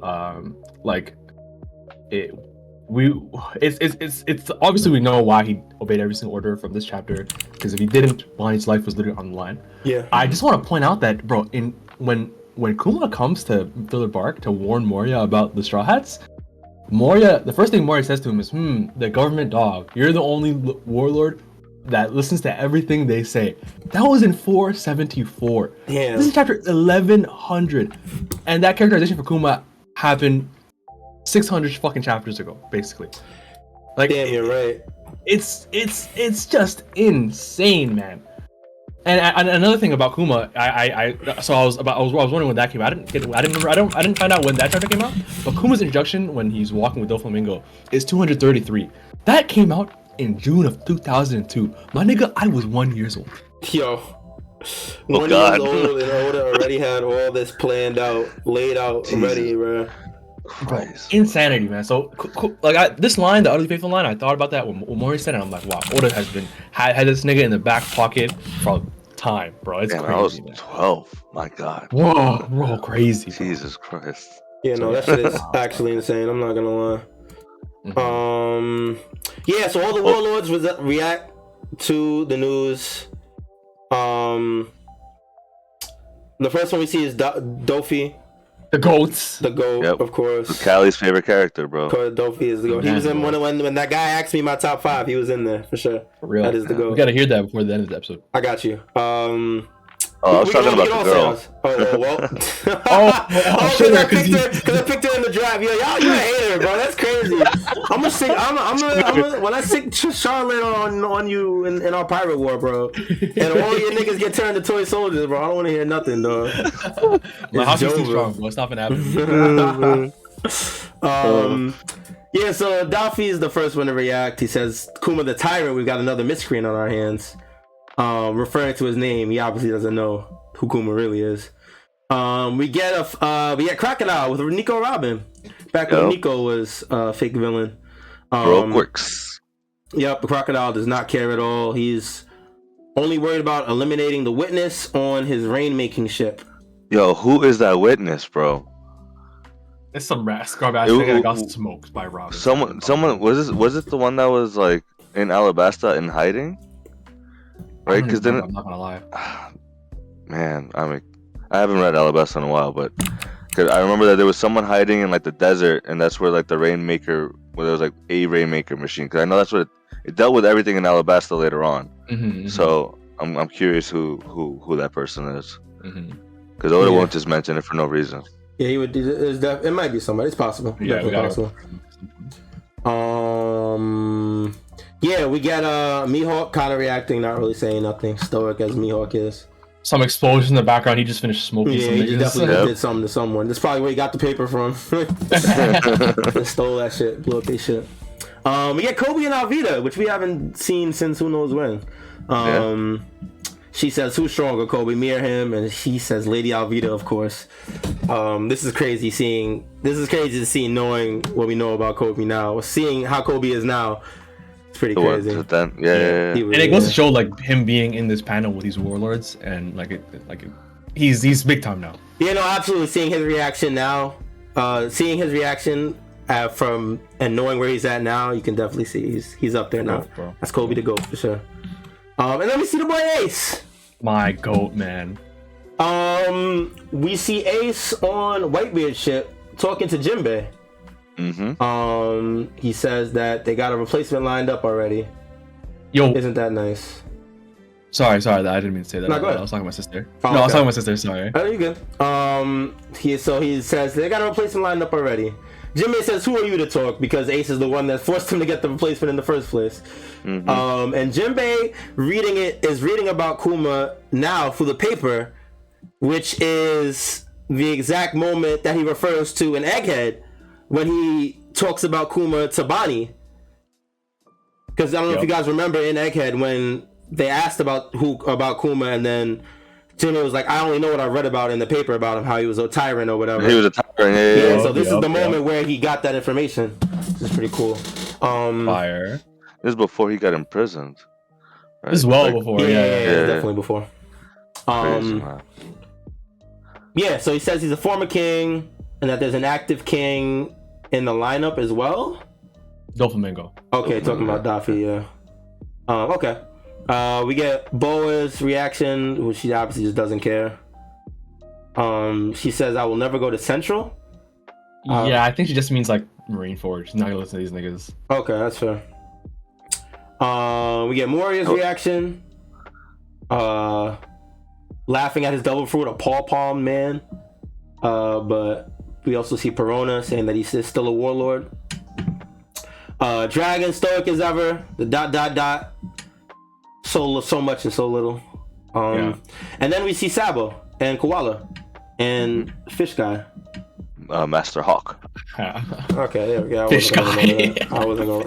it's obviously we know why he obeyed every single order from this chapter, because if he didn't, Bonnie's life was literally on the line. Yeah. I just want to point out that, bro, when Kuma comes to Thriller Bark to warn Moria about the Straw Hats, Moria, the first thing Moria says to him is, the government dog, you're the only warlord that listens to everything they say. That was in 474. Damn. This is chapter 1100. And that characterization for Kuma happened 600 fucking chapters ago, basically. Like, Damn, you're right. It's just insane, man. And another thing about Kuma, I was wondering when that came out. I didn't find out when that chapter came out. But Kuma's introduction when he's walking with Doflamingo is 233. That came out in June of 2002. My nigga, I was 1 year old. Yo. Oh, God. 1 year old and Oda already had all this planned out, laid out, Jesus. ready, bro. Christ. Insanity, man. So, this line, the Utterly Faithful line, I thought about that when Mori said it. I'm like, wow, Oda has had this nigga in the back pocket for time, bro. It's Damn, crazy. I was man. 12. My God. Whoa, bro, crazy. Jesus Christ. Yeah, no, that shit is actually insane. I'm not gonna lie. Yeah, so all the warlords react to the news. The first one we see is Dofi, The goats. the GOAT, Yep. of course. Callie's favorite character, bro. Of course, Dofi is the GOAT. He was in when that guy asked me my top 5. He was in there for sure. For real. That is the We GOAT. gotta hear that before the end of the episode. I got you. Oh, I was talking about the girl. Oh, well. Sure, Because I picked her in the draft. Yo, y'all, you're a hater, bro. That's crazy. I'm gonna when I stick Charlotte on you in our pirate war, bro, and all your niggas get turned to toy soldiers, bro. I don't want to hear nothing, dog. My house is too strong, bro. It's not gonna happen. Yeah, so Daffy is the first one to react. He says, Kuma the Tyrant, we've got another miscreant on our hands. Referring to his name, he obviously doesn't know who Kuma really is. We get Crocodile with Nico Robin. Back when Nico was a fake villain. Bro quirks. Yep, the Crocodile does not care at all. He's only worried about eliminating the witness on his rain-making ship. Yo, who is that witness, bro? It's some scrub ass nigga that got smoked by Robin. Someone was it the one that was like in Alabasta in hiding? Right, because then I'm not gonna lie. Man, I haven't read Alabasta in a while, but cause I remember that there was someone hiding in like the desert, and that's where like the Rainmaker, where there was like a Rainmaker machine. Because I know that's what it dealt with everything in Alabasta later on. So I'm curious who that person is. Because Oda won't just mention it for no reason. Yeah, he would. It might be somebody. It's possible. Yeah, definitely possible. Yeah, we get Mihawk kind of reacting, not really saying nothing. Stoic as Mihawk is. Some explosion in the background. He just finished smoking. Yeah, some he niggas. definitely did something to someone. That's probably where he got the paper from. Stole that shit, blew up their shit. We get Kobe and Alvida, which we haven't seen since who knows when. She says, "Who's stronger, Kobe, me or him?" And he says, "Lady Alvida, of course." This is crazy to see, knowing what we know about Kobe now, seeing how Kobe is now. It's pretty crazy. Yeah. And it goes to show like him being in this panel with these warlords, and he's big time now. Yeah, no, absolutely. Seeing his reaction now, from and knowing where he's at now, you can definitely see he's up there now. Bro. That's Kobe the GOAT for sure. And then we see the boy Ace. My GOAT, man. We see Ace on Whitebeard's ship talking to Jinbei. He says that they got a replacement lined up already. Yo, isn't that nice? Sorry, I didn't mean to say that. No, go ahead. I was talking to my sister. Oh, I was talking to my sister. Sorry. Oh, you good. He says they got a replacement lined up already. Jinbei says, "Who are you to talk?" Because Ace is the one that forced him to get the replacement in the first place. And Jinbei reading about Kuma now through the paper, which is the exact moment that he refers to in Egghead when he talks about Kuma to Bonnie. Because I don't know if you guys remember in Egghead when they asked about Kuma, and then Jinbei was like, "I only know what I read about in the paper about him, how he was a tyrant or whatever." He was a tyrant. Yeah. So this is the moment where he got that information. This is pretty cool. Fire. This is before he got imprisoned. Right? This is well before. Yeah, definitely before. Crazy, yeah. So he says he's a former king, and that there's an active king in the lineup as well. Doflamingo. Okay, talking about Daffy. Yeah. Okay. We get Boa's reaction, which she obviously just doesn't care. She says, "I will never go to Central." Yeah, I think she just means like Marineford. She's not gonna listen to these niggas. Okay, that's fair. We get Moria's reaction. Laughing at his devil fruit, a paw palm man. But we also see Perona saying that he's still a warlord. Dragon stoic as ever. The ... So much and so little. And then we see Sabo and Koala and Fish Guy. Master Hawk. Okay, there we go. I wasn't gonna.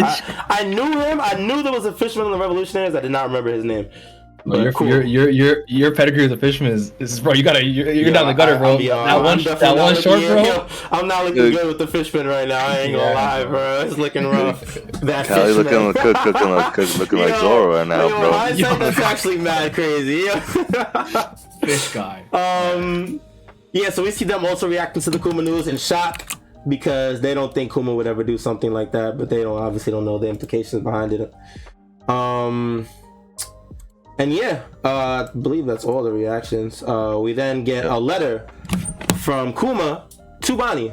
I knew him. I knew there was a fisherman in the Revolutionaries. I did not remember his name. Your pedigree as a fisherman is bro. You're down the gutter, bro. That one short, bro. I'm not looking good with the fishman right now. I ain't gonna lie, bro. It's looking rough. That Callie looking like Zoro right now, bro. That's actually mad crazy. Fish Guy. Yeah, so we see them also reacting to the Kuma news in shock because they don't think Kuma would ever do something like that, but they obviously don't know the implications behind it. And yeah, I believe that's all the reactions. We then get a letter from Kuma to Bonnie.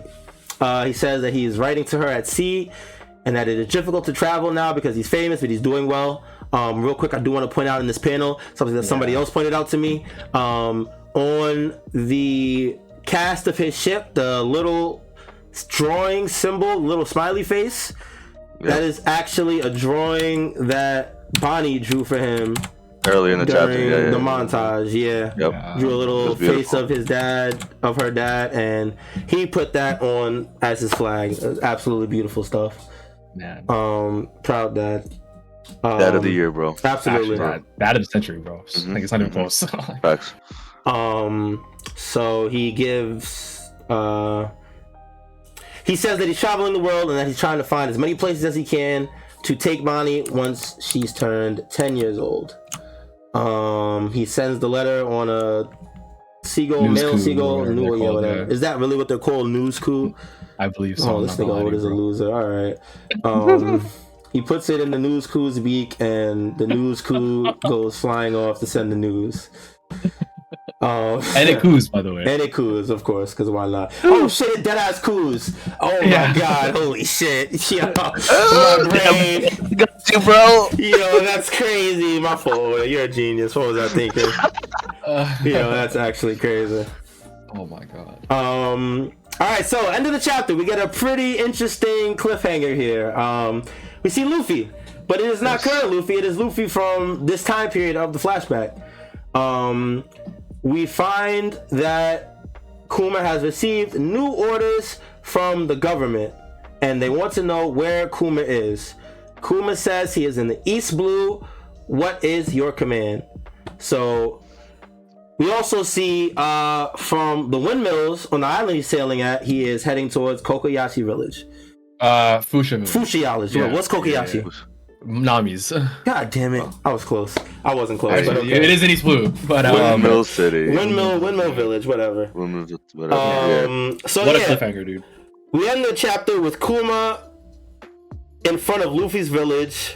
He says that he's writing to her at sea and that it is difficult to travel now because he's famous, but he's doing well. Real quick, I do want to point out in this panel something that somebody else pointed out to me. On the cast of his ship, the little drawing symbol, little smiley face, that is actually a drawing that Bonnie drew for him early in the chapter. The montage. Drew a little face of his dad, of her dad, and he put that on as his flag. Absolutely beautiful stuff. Man. Proud dad. Dad of the year, bro. Absolutely. Dad of the century, bro. Like it's not even close. Facts. So he gives he says that he's traveling the world and that he's trying to find as many places as he can to take Bonnie once she's turned 10 years old. He sends the letter on a seagull, male seagull, whatever. Is that really what they're called? News coup? I believe so. Oh, this nigga old is a loser. All right. He puts it in the news coup's beak and the news coup goes flying off to send the news. And it coos, by the way. And it coos, of course, because why not? Oh shit, dead ass coos. Oh my god, holy shit. Yo, my brain. Got you, bro. Yo, that's crazy. My fault. You're a genius. What was I thinking? Yo, that's actually crazy. Oh my god. Alright, so end of the chapter. We get a pretty interesting cliffhanger here. We see Luffy, but it is not current Luffy. It is Luffy from this time period of the flashback. We find that Kuma has received new orders from the government and they want to know where Kuma is. Kuma says he is in the East Blue. What is your command? So we also see from the windmills on the island he's sailing at, he is heading towards Kokoyashi village. Fushiyashi. Yeah, what's Kokoyashi? Yeah. Nami's. God damn it! I was close. I wasn't close. Actually, but okay. It is in East Blue, but Windmill City. Windmill Village, whatever. So what a cliffhanger, dude. We end the chapter with Kuma in front of Luffy's village.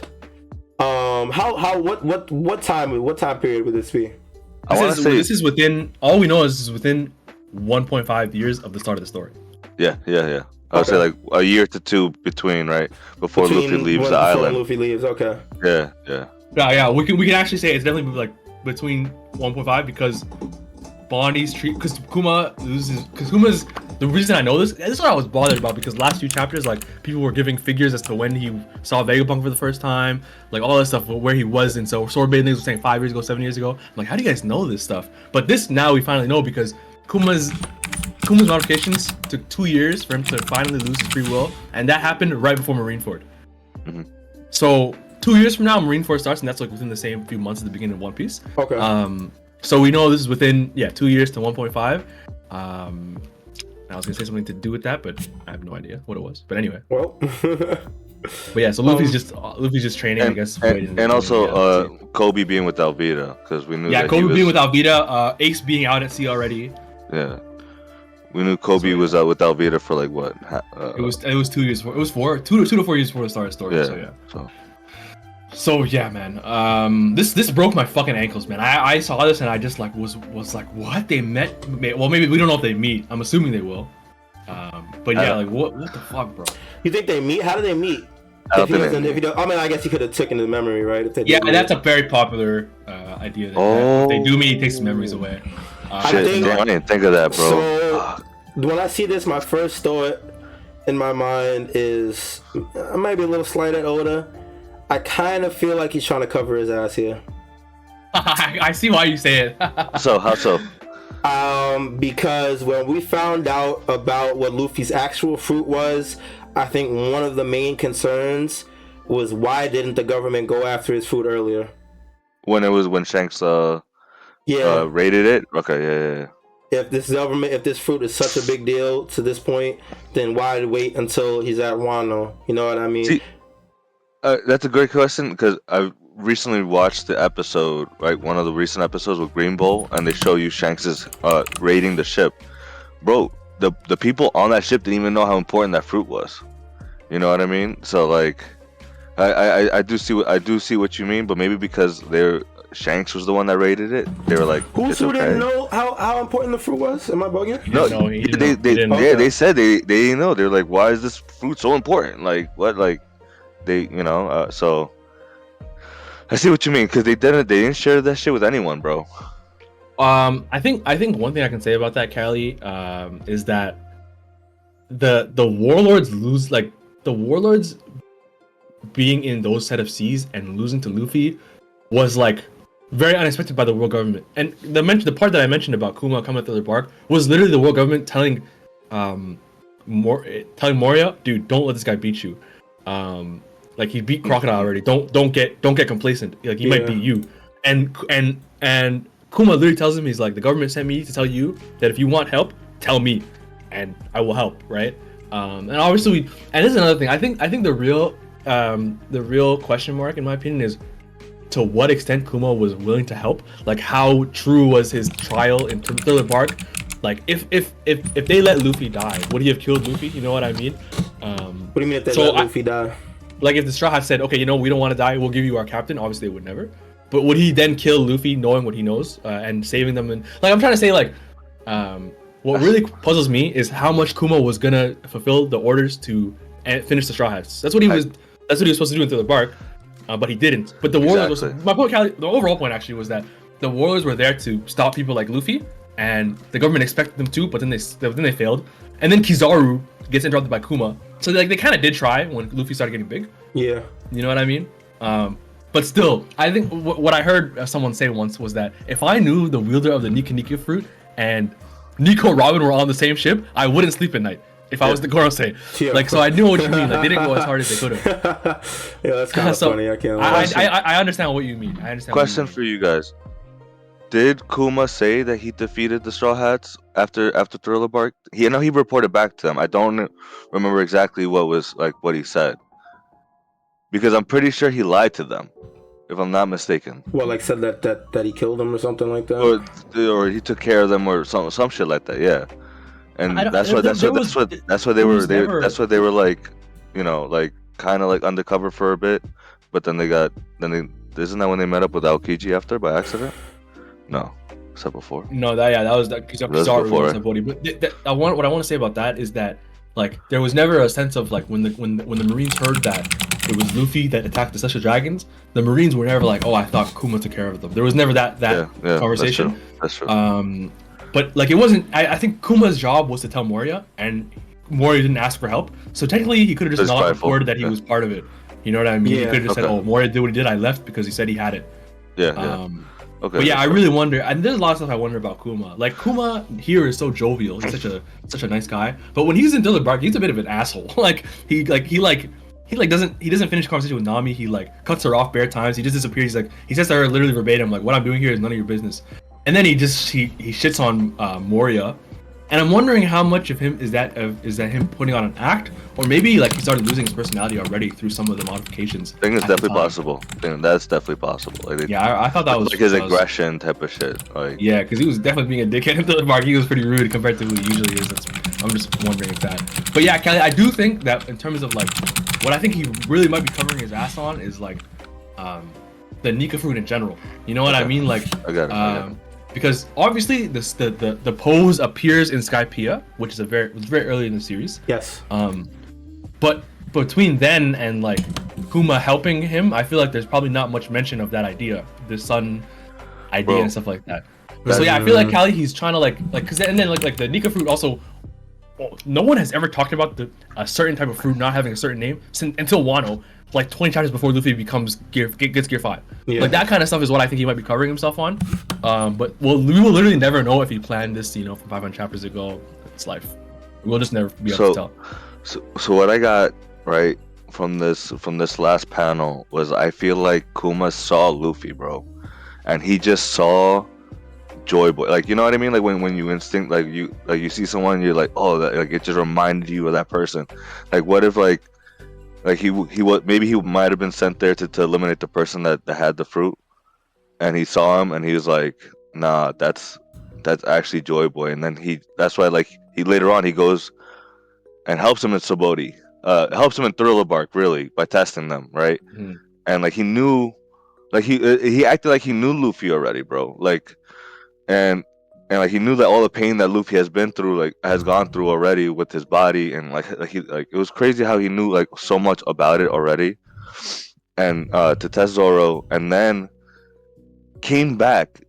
What time period would this be? This is within. All we know is this is within 1.5 years of the start of the story. Yeah. I would say like a year to two between before Luffy leaves the island. Luffy leaves, okay. Yeah. We can actually say it's definitely like between 1.5 because Bonnie's because Kuma's the reason I know this is what I was bothered about because last few chapters like people were giving figures as to when he saw Vegapunk for the first time, like all that stuff where he was, and so Sword Bathing was saying 5 years ago, 7 years ago. I'm like, how do you guys know this stuff? But this now we finally know because Kuma's modifications took 2 years for him to finally lose his free will, and that happened right before Marineford. So 2 years from now, Marineford starts, and that's like within the same few months at the beginning of One Piece. Okay. So we know this is within 2 years to 1.5. I was gonna say something to do with that, but I have no idea what it was. But anyway. Well. But yeah, so Luffy's just training, and, I guess. And also Kobe being with Alvida, because we knew. Yeah, Kobe being with Alvida, Ace being out at sea already. Yeah. We knew Kobe was out with Alvida for like what? It was 2 years. It was 2 to 4 years before the start of the story. Yeah. So yeah, man. This broke my fucking ankles, man. I saw this and I just like was like, what? They met? Well, maybe we don't know if they meet. I'm assuming they will. But yeah, like what the fuck, bro? You think they meet? How do they meet? I don't If he think doesn't, they if he don't, I mean, I guess he could have taken his memory, right? If they Yeah, did meet. that's a very popular idea. That if they do meet, he takes his memories away. Shit, damn, I didn't think of that, bro. So when I see this, my first thought in my mind is I might be a little slight at Oda. I kind of feel like he's trying to cover his ass here. I see why you say it. So how so? Because when we found out about what Luffy's actual fruit was, I think one of the main concerns was why didn't the government go after his fruit earlier? When Shanks raided it? Okay, yeah. If this fruit is such a big deal to this point, then why wait until he's at Wano? You know what I mean? See, that's a great question because I recently watched the episode, right? One of the recent episodes with Green Bull, and they show you Shanks' raiding the ship. Bro, the people on that ship didn't even know how important that fruit was. You know what I mean? So like, I do see what you mean, but maybe because Shanks was the one that raided it, they were like, who didn't know how important the fruit was? Am I bugging? No, they said they didn't know. They're like, why is this fruit so important? Like what? Like they, so I see what you mean because they didn't share that shit with anyone, bro. I think one thing I can say about that, Callie, is that the warlords being in those set of seas and losing to Luffy was like very unexpected by the world government. And the part that I mentioned about Kuma coming up to the bark was literally the world government telling Moria, dude, don't let this guy beat you. Like he beat Crocodile already. Don't get complacent. Like he might beat you. And Kuma literally tells him, he's like, the government sent me to tell you that if you want help, tell me, and I will help, right? And obviously, and this is another thing. I think the real question mark, in my opinion, is to what extent Kuma was willing to help. Like how true was his trial in Thriller Bark? Like if they let Luffy die, would he have killed Luffy? You know what I mean? What do you mean if they let Luffy die? Like if the Strawhat said, okay, we don't want to die, we'll give you our captain. Obviously, they would never. But would he then kill Luffy, knowing what he knows and saving them? And like I'm trying to say, like, what really puzzles me is how much Kuma was gonna fulfill the orders to finish the Strawhats. That's what he was supposed to do in Thriller Bark, but he didn't. But the warlords my point, the overall point actually was that the warlords were there to stop people like Luffy, and the government expected them to, but then they failed. And then Kizaru gets interrupted by Kuma. So like they kind of did try when Luffy started getting big. Yeah. You know what I mean? But still, I think what I heard someone say once was that if I knew the wielder of the Nika fruit and Nico and Robin were on the same ship, I wouldn't sleep at night if I was the Gorosei. Yeah. Like, so I knew what you mean. Like, they didn't go as hard as they could have. Yeah, that's kind of funny. I can't. I understand what you mean. Question for you guys: did Kuma say that he defeated the Straw Hats after Thriller Bark? He reported back to them. I don't remember exactly what he said, because I'm pretty sure he lied to them, if I'm not mistaken. Well, like said that he killed them or something like that, or he took care of them or some shit like that. Yeah, and that's what they were like, like kind of like undercover for a bit, but then isn't that when they met up with Aokiji after by accident? No, was that before? No, that was Kizaru before. But what I want to say about that is that like there was never a sense of like when the Marines heard that it was Luffy that attacked the Celestial Dragons, the Marines were never like, oh, I thought Kuma took care of them. There was never that conversation. That's true. But like it wasn't. I think Kuma's job was to tell Moria, and Moria didn't ask for help. So technically, he could have just not reported that he was part of it. You know what I mean? Yeah, he could have just said, "Oh, Moria did what he did. I left because he said he had it." Yeah. Okay. But yeah, I really wonder, and there's a lot of stuff I wonder about Kuma. Like Kuma here is so jovial. He's such a nice guy. But when he's in Thriller Bark, he's a bit of an asshole. He doesn't finish conversation with Nami. He like cuts her off bare times. He just disappears. He says to her literally verbatim, like, "What I'm doing here is none of your business." And then he shits on Moria. And I'm wondering how much of him is that him putting on an act, or maybe like he started losing his personality already through some of the modifications. I think it's definitely possible. That's definitely possible. I thought that was like his aggression type of shit. Like yeah, because he was definitely being a dickhead in the mark. He was pretty rude compared to who he usually is. I'm just wondering if that. But yeah, Kelly, I do think that in terms of like what I think he really might be covering his ass on is like the Nika fruit in general. You know what I mean? Like I got it. because obviously the pose appears in Skypiea, which is was very early in the series. Yes. But between then and like Kuma helping him, I feel like there's probably not much mention of that idea, the sun idea and stuff like that. So yeah, I feel like Callie, he's trying to like because and then like the Nika fruit also. No one has ever talked about a certain type of fruit not having a certain name until Wano, like 20 chapters before Luffy gets Gear 5. Yeah. Like that kind of stuff is what I think he might be covering himself on. But we will literally never know if he planned this, from 500 chapters ago. It's life. We'll just never be able to tell. So what I got right from this last panel was I feel like Kuma saw Luffy, bro, and he just saw Joy Boy, like, you know what I mean? Like when you instinct, like you see someone, you're like, oh, that, like it just reminded you of that person. Like what if like he maybe he might have been sent there to eliminate the person that had the fruit, and he saw him and he was like, nah, that's actually Joy Boy. And then that's why like he later on he goes and helps him in Saboti, helps him in Thriller Bark, really, by testing them, right? Mm-hmm. And like he knew, like he acted like he knew Luffy already, bro, like. And like he knew that all the pain that Luffy has been through, like has gone through already with his body, and like it was crazy how he knew like so much about it already, and to test Zoro, and then came back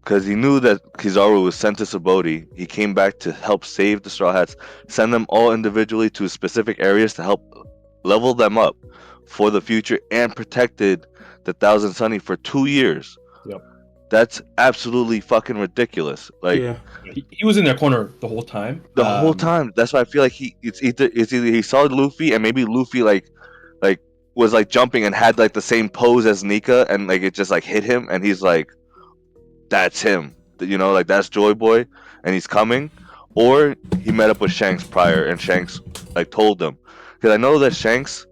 because he knew that Kizaru was sent to Saboti. He came back to help save the Straw Hats, send them all individually to specific areas to help level them up for the future, and protected the Thousand Sunny for 2 years. Yep. That's absolutely fucking ridiculous. Like he was in their corner the whole time. The whole time. That's why I feel like it's either he saw Luffy, and maybe Luffy like was like jumping and had like the same pose as Nika, and like it just like hit him, and he's like, that's him. Like that's Joy Boy, and he's coming. Or he met up with Shanks prior, and Shanks like told them, because I know that Shanks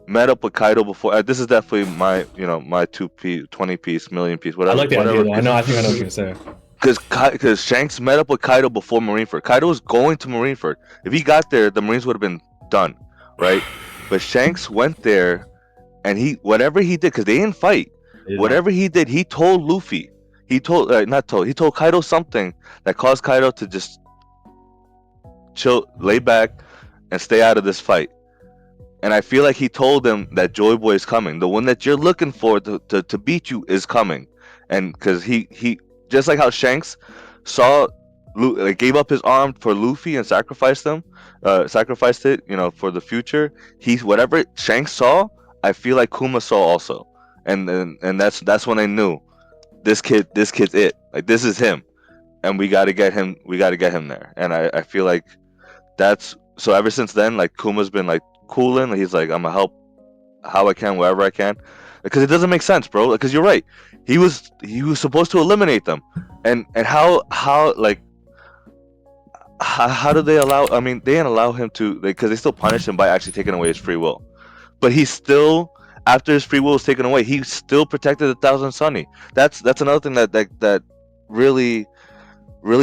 met up with Kaido before. This is definitely my 2-piece, 20-piece, million-piece, whatever. I like the whatever. idea, though. I think I know what you're gonna say. Because Shanks met up with Kaido before Marineford. Kaido was going to Marineford. If he got there, the Marines would have been done, right? But Shanks went there, and whatever he did, because they didn't fight. Whatever he did, he told Luffy. He told Kaido something that caused Kaido to just chill, lay back, and stay out of this fight. And I feel like he told them that Joy Boy is coming. The one that you're looking for to beat you is coming. And because he just like how Shanks gave up his arm for Luffy and sacrificed it, for the future. Whatever Shanks saw, I feel like Kuma saw also. And that's when I knew this kid's it. Like this is him. And we gotta get him there. And I feel like that's so ever since then, like Kuma's been like cooling. He's like, I'm gonna help how I can, wherever I can, because it doesn't make sense, bro. Because you're right, he was supposed to eliminate them, and how do they allow? I mean, they didn't allow him to, because they still punish him by actually taking away his free will. But he still, after his free will was taken away, he still protected the Thousand Sunny. That's another thing that really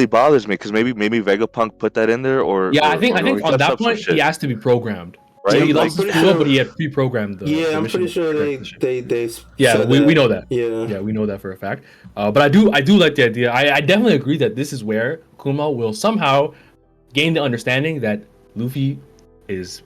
bothers me, because maybe Vegapunk put that in there, or I think on that point he has to be programmed. Right? He lost his free, but he had pre-programmed the I'm pretty sure they we know that. Yeah, we know that for a fact. But I do like the idea. I definitely agree that this is where Kuma will somehow gain the understanding that Luffy is,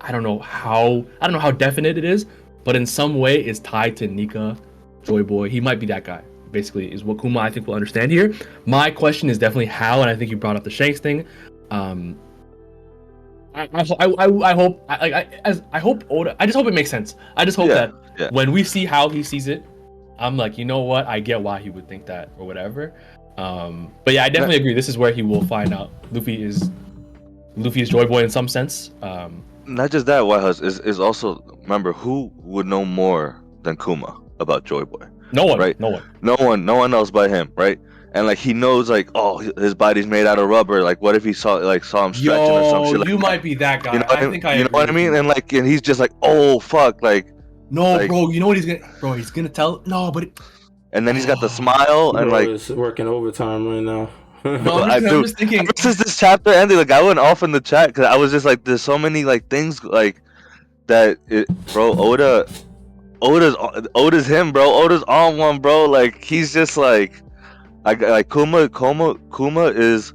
I don't know how definite it is, but in some way is tied to Nika, Joy Boy. He might be that guy, basically, is what Kuma I think will understand here. My question is definitely how, and I think you brought up the Shanks thing. I hope Oda. I just hope it makes sense. I just hope that when we see how he sees it, I'm like, you know what? I get why he would think that or whatever. But yeah, I definitely agree. This is where he will find out Luffy is Joy Boy in some sense. Not just that, YHuss is also, remember, who would know more than Kuma about Joy Boy? No one, right? No one knows but him, right? And like he knows, like, oh, his body's made out of rubber. Like, what if he saw him stretching or some shit? You might be that guy. You know what I mean? And he's just like, oh fuck, like. No, like, bro. You know what he's gonna? Bro, he's gonna tell. No, but. And then he's got the smile and like. He's working overtime right now. No, I'm just thinking. Ever since this chapter ended, like I went off in the chat because I was just like, there's so many like things like that. Bro, Oda's him, bro. Oda's on one, bro. Like he's just like like Kuma is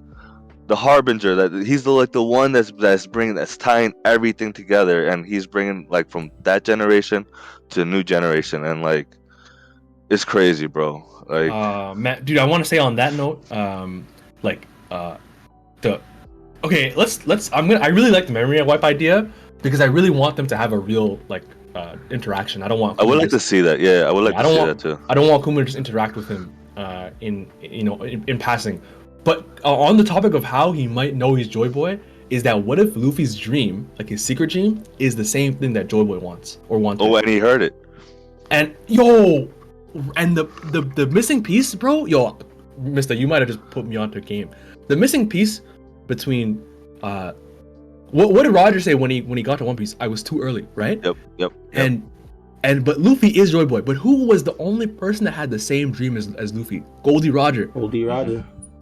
the harbinger, that he's the one that's tying everything together, and he's bringing like from that generation to new generation, and like it's crazy, bro. Like man, dude, I want to say on that note, I really like the memory wipe idea because I really want them to have a real like interaction. I don't want. I would like to see that. Yeah, I would like to see that too. I don't want Kuma to just interact with him in passing. But on the topic of how he might know he's Joy Boy, is that what if Luffy's dream, like his secret dream, is the same thing that Joy Boy wants or wanted? Oh, and he heard it. And and the missing piece, bro, Mister, you might have just put me onto a game. The missing piece between what did Roger say when he got to One Piece? I was too early, right? Yep. But Luffy is Joy Boy. But who was the only person that had the same dream as Luffy? Goldie Roger.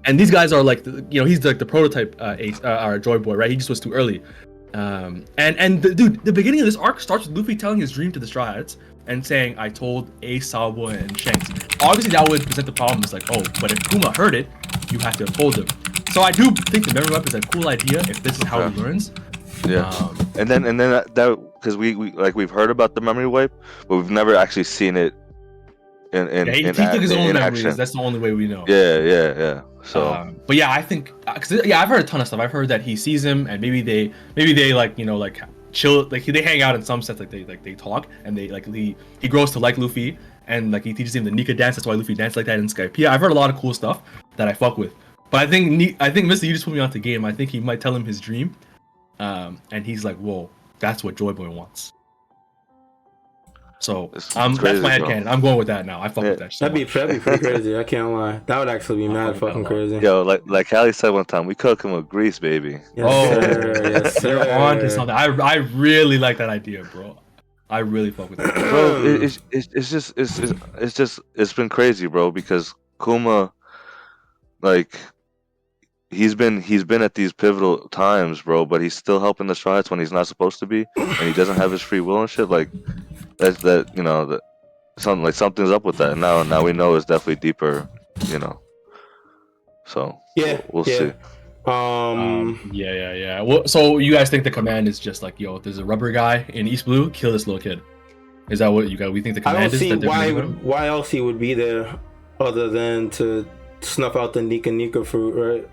And these guys are like, he's like the prototype Joy Boy, right? He just was too early. The beginning of this arc starts with Luffy telling his dream to the Strawhats and saying, "I told Ace, Sawboy, and Shanks." Obviously, that would present the problem. It's like, oh, but if Kuma heard it, you have to uphold him. So I do think the memory wipe is a cool idea if this is how he learns. Yeah. And then that because we've heard about the memory wipe, but we've never actually seen it he took his own memories. Action. That's the only way we know. Yeah. So, but yeah, I think, I've heard a ton of stuff. I've heard that he sees him, and maybe they like chill, like they hang out in some sense, like they talk, and they like he grows to like Luffy, and like he teaches him the Nika dance. That's why Luffy danced like that in Skype. Yeah, I've heard a lot of cool stuff that I fuck with. But I think Mr. You just put me onto game. I think he might tell him his dream, and he's like, whoa, that's what Joy Boy wants. So it's that's my headcanon. I'm going with that now. I fuck with that. That'd be pretty crazy. I can't lie. That would actually be mad fucking crazy. Yo, like Callie said one time, we cook him with grease, baby. Yes, sir. You're on to something. I really like that idea, bro. I really fuck with that. Bro, it's been crazy, bro, because Kuma, like, he's been at these pivotal times, bro, but he's still helping the Strawhats when he's not supposed to be, and he doesn't have his free will and shit. Like, something's up with that. And now we know it's definitely deeper, So we'll see. Yeah. Well, so you guys think the command is just like, if there's a rubber guy in East Blue, kill this little kid? Is that what we think the command is? I don't see why else he would be there other than to snuff out the Nika fruit, right?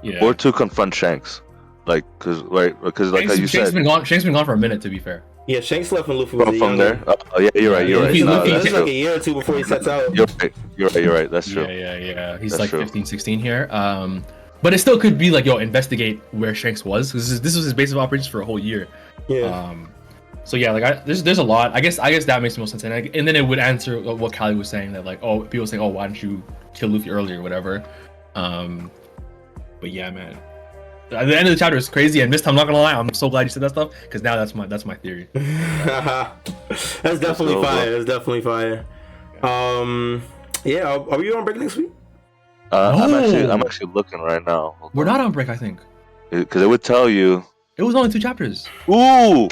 Yeah. Or to confront Shanks, because like how you said, Shanks been gone for a minute, to be fair. Yeah, Shanks left when Luffy was from there. Oh yeah, you're right. That's like a year or two before he sets out. You're right. That's true. Yeah. He's like 15, 16 here. But it still could be like, investigate where Shanks was, because this was his base of operations for a whole year. Yeah. So yeah, like there's a lot. I guess that makes the most sense, and then it would answer what Callie was saying, that like, people saying, why didn't you kill Luffy earlier or whatever. But yeah, man. At the end of the chapter is crazy, and Mist, I'm not gonna lie, I'm so glad you said that stuff, because now that's my theory. That's definitely fire. Yeah, are we on break next week? I'm actually looking right now. We're not on break, I think. Because it would tell you. It was only 2 chapters. Ooh,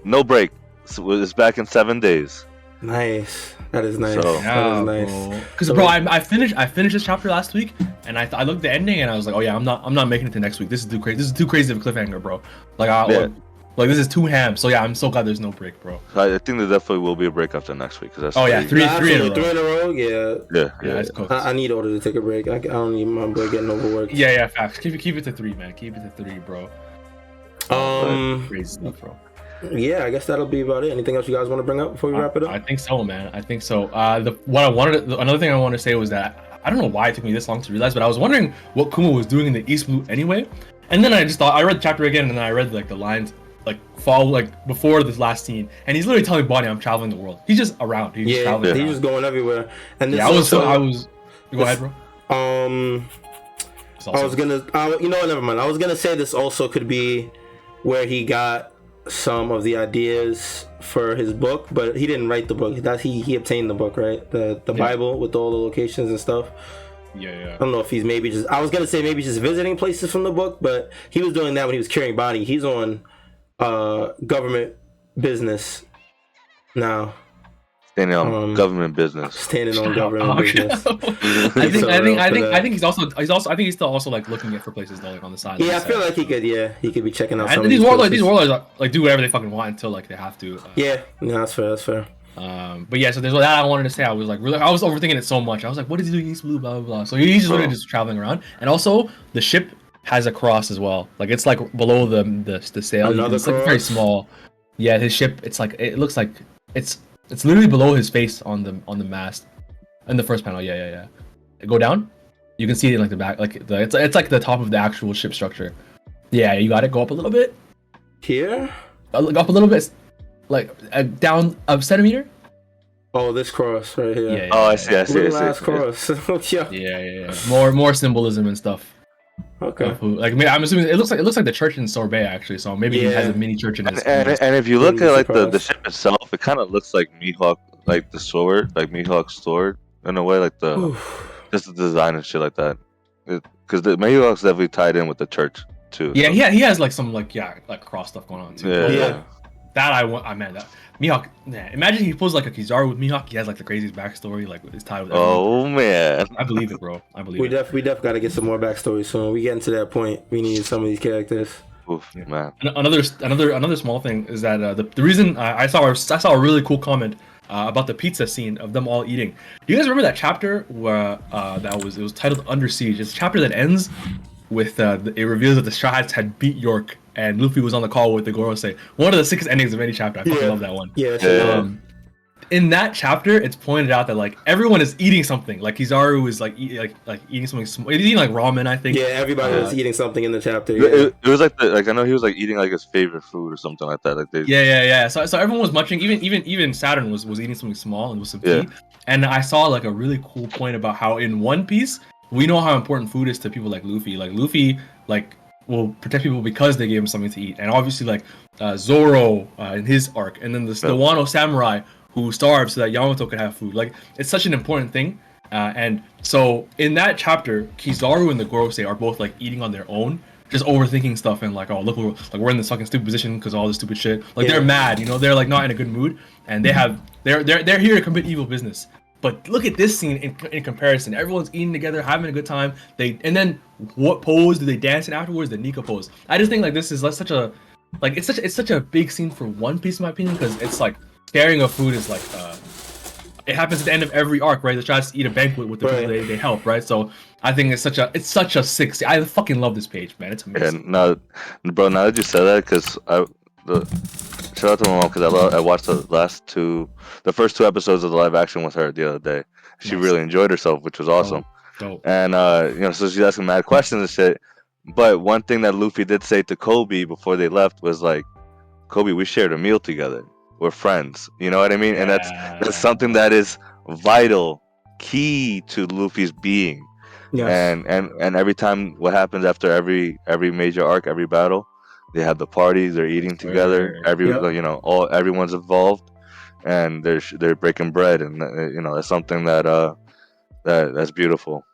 no break. So it's back in 7 days. Nice. That is nice. That is nice. Because bro, I finished this chapter last week, and I looked at the ending, and I was like, oh yeah, I'm not making it to next week. This is too crazy. This is too crazy of a cliffhanger, bro. Like this is too ham. So yeah, I'm so glad there's no break, bro. I think there definitely will be a break after next week, because that's. Oh yeah, three in a row. Yeah. That's cool. I need order to take a break. I don't need my boy getting overworked. Yeah, facts. Keep it to 3, man. Keep it to 3, bro. Crazy stuff, bro. Yeah, I guess that'll be about it. Anything else you guys want to bring up before we wrap it up? I think so, man. Another thing I wanted to say was that I don't know why it took me this long to realize, but I was wondering what Kuma was doing in the East Blue anyway. And then I just thought, I read the chapter again, and then I read like the lines before this last scene, and he's literally telling Bonnie, "I'm traveling the world." He's just around. He's just traveling around. He's just going everywhere. And this I was. Go ahead, bro. I was gonna. Never mind. I was gonna say this also could be where he got some of the ideas for his book, but he didn't write the book. He obtained the book, right? The Bible with all the locations and stuff. Yeah. I don't know if he's I was gonna say maybe just visiting places from the book, but he was doing that when he was carrying Bonnie. He's on government business now. Standing on government business. Standing on government business. I think he's still also like looking for places though, like on the side. Yeah, I feel like he could be checking out some and of these warlords like do whatever they fucking want until like they have to. Yeah, that's fair. But yeah, so there's that I wanted to say. I was like, really, I was overthinking it so much. I was like, what is he doing East Blue, blah blah blah. So he's just really just traveling around, and also the ship has a cross as well. Like it's like below the sail. It's like very small. Yeah, his ship. It's like it looks like it's literally below his face on the mast, in the first panel. Yeah. Go down. You can see it in like the back, like it's like the top of the actual ship structure. Yeah, you got it. Go up a little bit. Here. Up a little bit. Like down a centimeter. Oh, this cross right here. Yeah, I see. Last cross. Yeah. More symbolism and stuff. Okay. Like I'm assuming it looks like the church in Sorbet actually. So maybe he has a mini church in his. And if you look at like the ship itself, it kind of looks like Mihawk, like the sword, like Mihawk's sword in a way, like just the design and shit like that. Because the Mihawk's definitely tied in with the church too. Yeah, so. He has like some like cross stuff going on too. Yeah. That that Mihawk. Yeah, imagine he pulls like a Kizaru with Mihawk. He has like the craziest backstory. Like it's tied with. Everyone. Oh man, I believe it, bro. I believe it. We definitely got to get some more backstory soon. We getting to that point. We need some of these characters. Oof, man. Another small thing is that the reason I saw a really cool comment about the pizza scene of them all eating. Do you guys remember that chapter where it was titled Under Siege? It's a chapter that ends with it reveals that the Strawhats had beat York and Luffy was on the call with the Gorosei. One of the sickest endings of any chapter. I fucking love that one. Yeah. In that chapter, it's pointed out that like everyone is eating something. Like Kizaru is like eating something small. He's eating like ramen, I think. Yeah, everybody was eating something in the chapter. Yeah. It was like I know he was like eating like his favorite food or something like that. Like Yeah. So everyone was munching. Even Saturn was eating something small and with some tea. And I saw like a really cool point about how in One Piece we know how important food is to people like Luffy. Like Luffy will protect people because they gave him something to eat. And obviously like Zoro in his arc, and then the Wano samurai who starved so that Yamato could have food. Like it's such an important thing. And so in that chapter, Kizaru and the Gorosei are both like eating on their own, just overthinking stuff and like, oh look, we're in this fucking stupid position because of all this stupid shit. Like they're mad, they're like not in a good mood, and they're here to commit evil business. But look at this scene in comparison. Everyone's eating together, having a good time. And then what pose do they dance in afterwards? The Nika pose. I just think like this is like it's such a big scene for One Piece in my opinion, because it's like sharing of food is like it happens at the end of every arc, right? They try to eat a banquet with the people they help, right? So I think it's such a sick scene. I fucking love this page, man. It's amazing. Yeah, now that you said that, because shout out to my mom because I watched the first two episodes of the live action with her the other day. She really enjoyed herself, which was awesome. Dope. And so she's asking mad questions and shit. But one thing that Luffy did say to Kobe before they left was like, "Kobe, we shared a meal together. We're friends." You know what I mean? And that's something that is vital, key to Luffy's being. Yes. And every time, what happens after every major arc, every battle, they have the parties, they're eating together. Everyone's involved, and they're breaking bread, and that's something that's beautiful.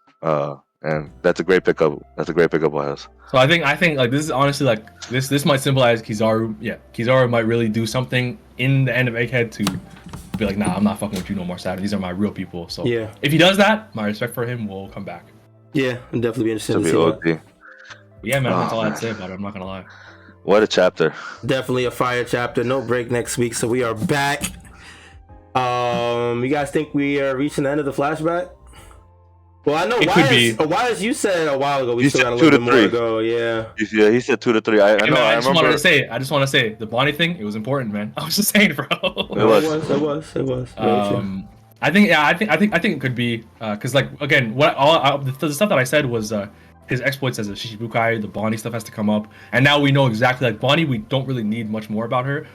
And that's a great pickup. YHuss. So I think like this is honestly like this might symbolize Kizaru. Yeah, Kizaru might really do something in the end of Egghead to be like, nah, I'm not fucking with you no more, Saturn. These are my real people. So if he does that, my respect for him will come back. Yeah, I'm definitely interested to see that. Yeah, man, that's all I'd say about it. I'm not gonna lie. What a chapter. Definitely a fire chapter. No break next week, so we are back. You guys think we are reaching the end of the flashback? Well, I know YHuss, you said a while ago we still got a little bit more to go. Yeah, he said 2 to 3. I just want to say the Bonnie thing. It was important, man. I was just saying, bro. It was. I think it could be because like again, the stuff that I said was his exploits as a Shishibukai. The Bonnie stuff has to come up, and now we know exactly like Bonnie. We don't really need much more about her.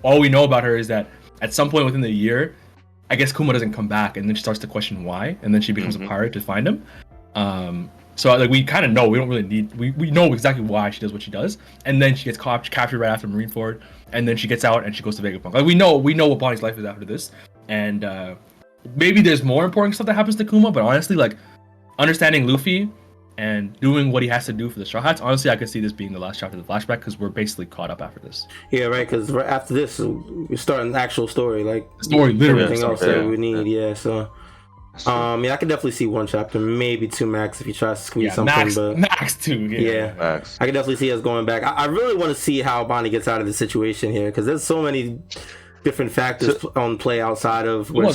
All we know about her is that at some point within the year, I guess Kuma doesn't come back, and then she starts to question why, and then she becomes a pirate to find him. So like we kind of know, we don't really need, we know exactly why she does what she does, and then she gets captured right after Marineford, and then she gets out and she goes to Vegapunk. Like we know what Bonnie's life is after this, and maybe there's more important stuff that happens to Kuma, but honestly, like understanding Luffy and doing what he has to do for the Straw Hats. Honestly, I could see this being the last chapter of the flashback because we're basically caught up after this. Yeah, right. Because right after this, we're starting the actual story. Like the story, literally everything else that we need. Yeah. So, yeah, I could definitely see one chapter, maybe two max if you try to squeeze something. Max 2. Yeah. Max. I could definitely see us going back. I really want to see how Bonnie gets out of the situation here because there's so many different factors on play outside of Kuma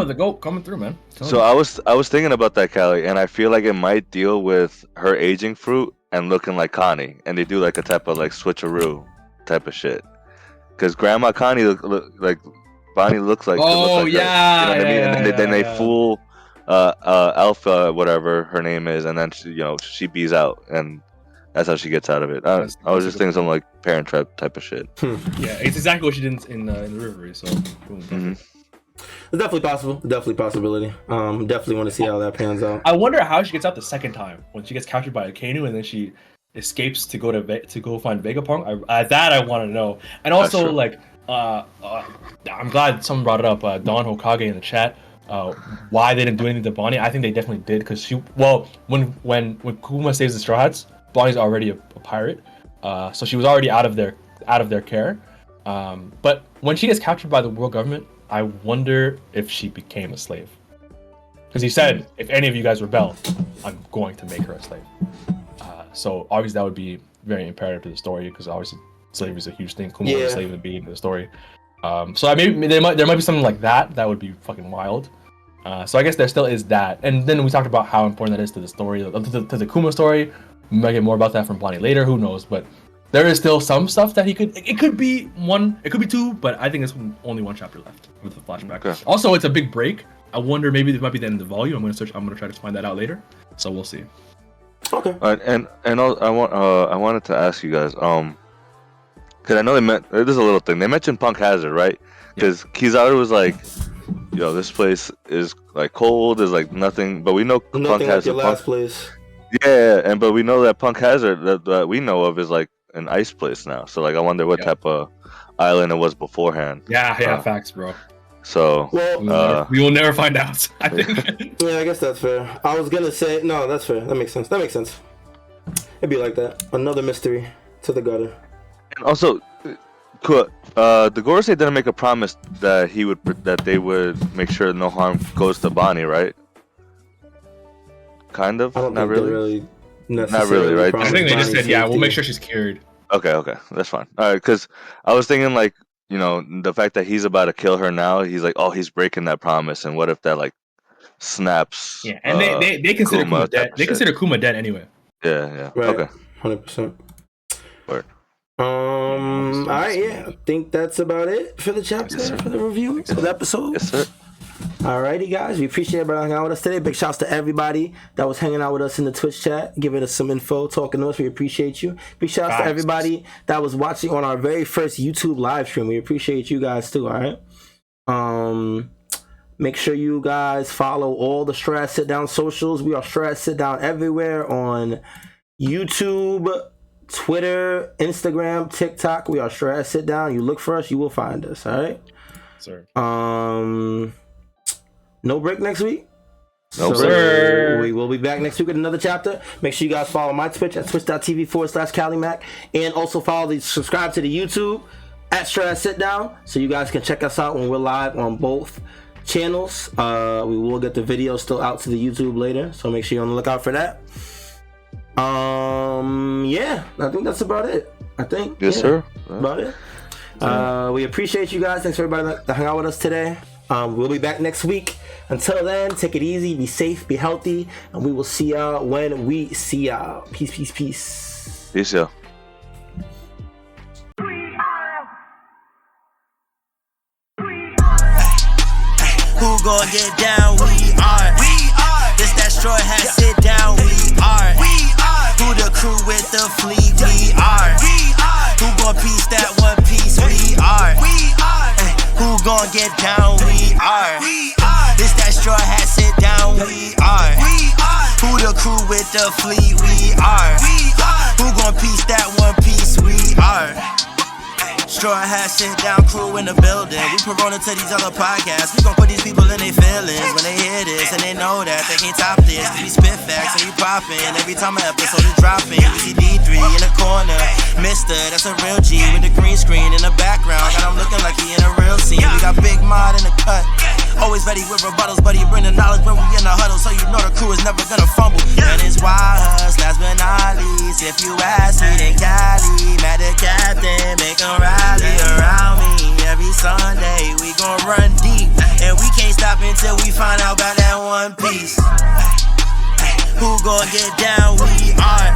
the goat coming through, man. So I was thinking about that, Callie, and I feel like it might deal with her aging fruit and looking like Connie, and they do like a type of like switcheroo type of shit. Because Grandma Connie look like Bonnie looks like. Oh yeah, you know what I mean? And then they fool Alpha, whatever her name is, and then she bees out, and that's how she gets out of it. I was just thinking some like Parent Trap type of shit. Yeah, it's exactly what she did in the River. So, boom. It's definitely possible. Definitely possibility. Definitely want to see how that pans out. I wonder how she gets out the second time when she gets captured by a Akainu and then she escapes to go find Vegapunk. I want to know. And also like I'm glad someone brought it up. Don Hokage in the chat. Why they didn't do anything to Bonnie? I think they definitely did because when Kuma saves the Straw Hats, Bonnie's already a pirate, so she was already out of their care. But when she gets captured by the world government, I wonder if she became a slave. Because he said, if any of you guys rebel, I'm going to make her a slave. So obviously that would be very imperative to the story because obviously slavery is a huge thing. Kuma was a slave at the beginning of the story. So maybe there might be something like that would be fucking wild. So I guess there still is that. And then we talked about how important that is to the story, to the Kuma story. We might get more about that from Bonnie later, who knows, but there is still some stuff that it could be one, it could be two, but I think it's only one chapter left with the flashback. Okay. Also, it's a big break. I wonder maybe this might be the end of the volume. I'm gonna try to find that out later. So we'll see. Okay. And I wanted to ask you guys, because I know there's a little thing. They mentioned Punk Hazard, right? Because Kizaru was like, yo, this place is like cold, there's like nothing, but we know nothing Punk like Hazard. Your last place. Yeah, but we know that Punk Hazard that we know of is like an ice place now. So like I wonder what type of island it was beforehand. Yeah, facts, bro. So we will never find out, I think. Yeah, I guess that's fair. I was gonna say no, that's fair. That makes sense. It'd be like that. Another mystery to the gutter. And also, the Gorosei didn't make a promise that they would make sure no harm goes to Bonnie, right? Kind of. I don't Not think really. Not really, right? I think they just said, we'll make sure she's cured. Okay, that's fine. All right, because I was thinking like, the fact that he's about to kill her now, he's like, oh, he's breaking that promise, and what if that like snaps? Yeah, and they consider Kuma dead. They consider Kuma dead anyway. Yeah. Right. Okay. 100%. Word. All right, yeah. I think that's about it for the chapter, for the review of the episode. Yes, sir. Alrighty, guys. We appreciate everybody hanging out with us today. Big shouts to everybody that was hanging out with us in the Twitch chat, giving us some info, talking to us. We appreciate you. Big shouts to everybody that was watching on our very first YouTube live stream. We appreciate you guys too, alright? Make sure you guys follow all the Strawhat Sitdown socials. We are Strawhat Sitdown everywhere on YouTube, Twitter, Instagram, TikTok. We are Strawhat Sitdown. You look for us, you will find us, alright? Sir. No break next week? No, sir. We will be back next week with another chapter. Make sure you guys follow my Twitch at twitch.tv/CallieMac. And also subscribe to the YouTube at Strawhat Sitdown so you guys can check us out when we're live on both channels. We will get the video still out to the YouTube later, so make sure you're on the lookout for that. Yeah, I think that's about it. Yes, sir. About it. We appreciate you guys. Thanks for everybody that hung out with us today. We'll be back next week. Until then, take it easy, be safe, be healthy, and we will see y'all when we see y'all. Peace, peace, peace. Peace, y'all. Who gon' get down? We are. This that Strawhat Sitdown. We are. Who the crew with the fleet? We are. Who gon' piece that one piece? We are. Who gon' get down? We are. This that Strawhat Sitdown. We are. Who the crew with the fleet? We are. Who gon' piece that one piece? We are. Strawhat, Sitdown crew in the building. We promote to these other podcasts. We gon' put these people in their feelings when they hear this, and they know that they can't top this. We spit facts and we poppin'. Every time an episode is dropping, we see D3 in the corner. Mister, that's a real G with the green screen in the background. Got him looking like he in a real scene. We got Big Mod in the cut. Always ready with rebuttals, but he bring the knowledge when we in the huddle, so you know the crew is never gonna fumble. And it's YHuss, last but not least. If you ask me, then Cali, mad at Captain, make him rally around me. Every Sunday we gon' run deep, and we can't stop until we find out about that One Piece. Who gon' get down? We are.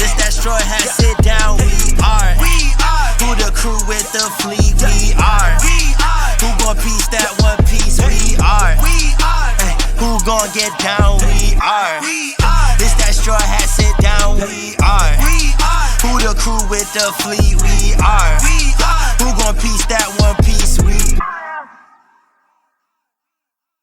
This that Strawhat, Sitdown. We are. Who the crew with the fleet? We are. Who gon' piece that One Piece? We are. Who gon' get down? We are. This that Strawhat, Sitdown. We are. Who the crew with the fleet? We are. Who gon' piece that One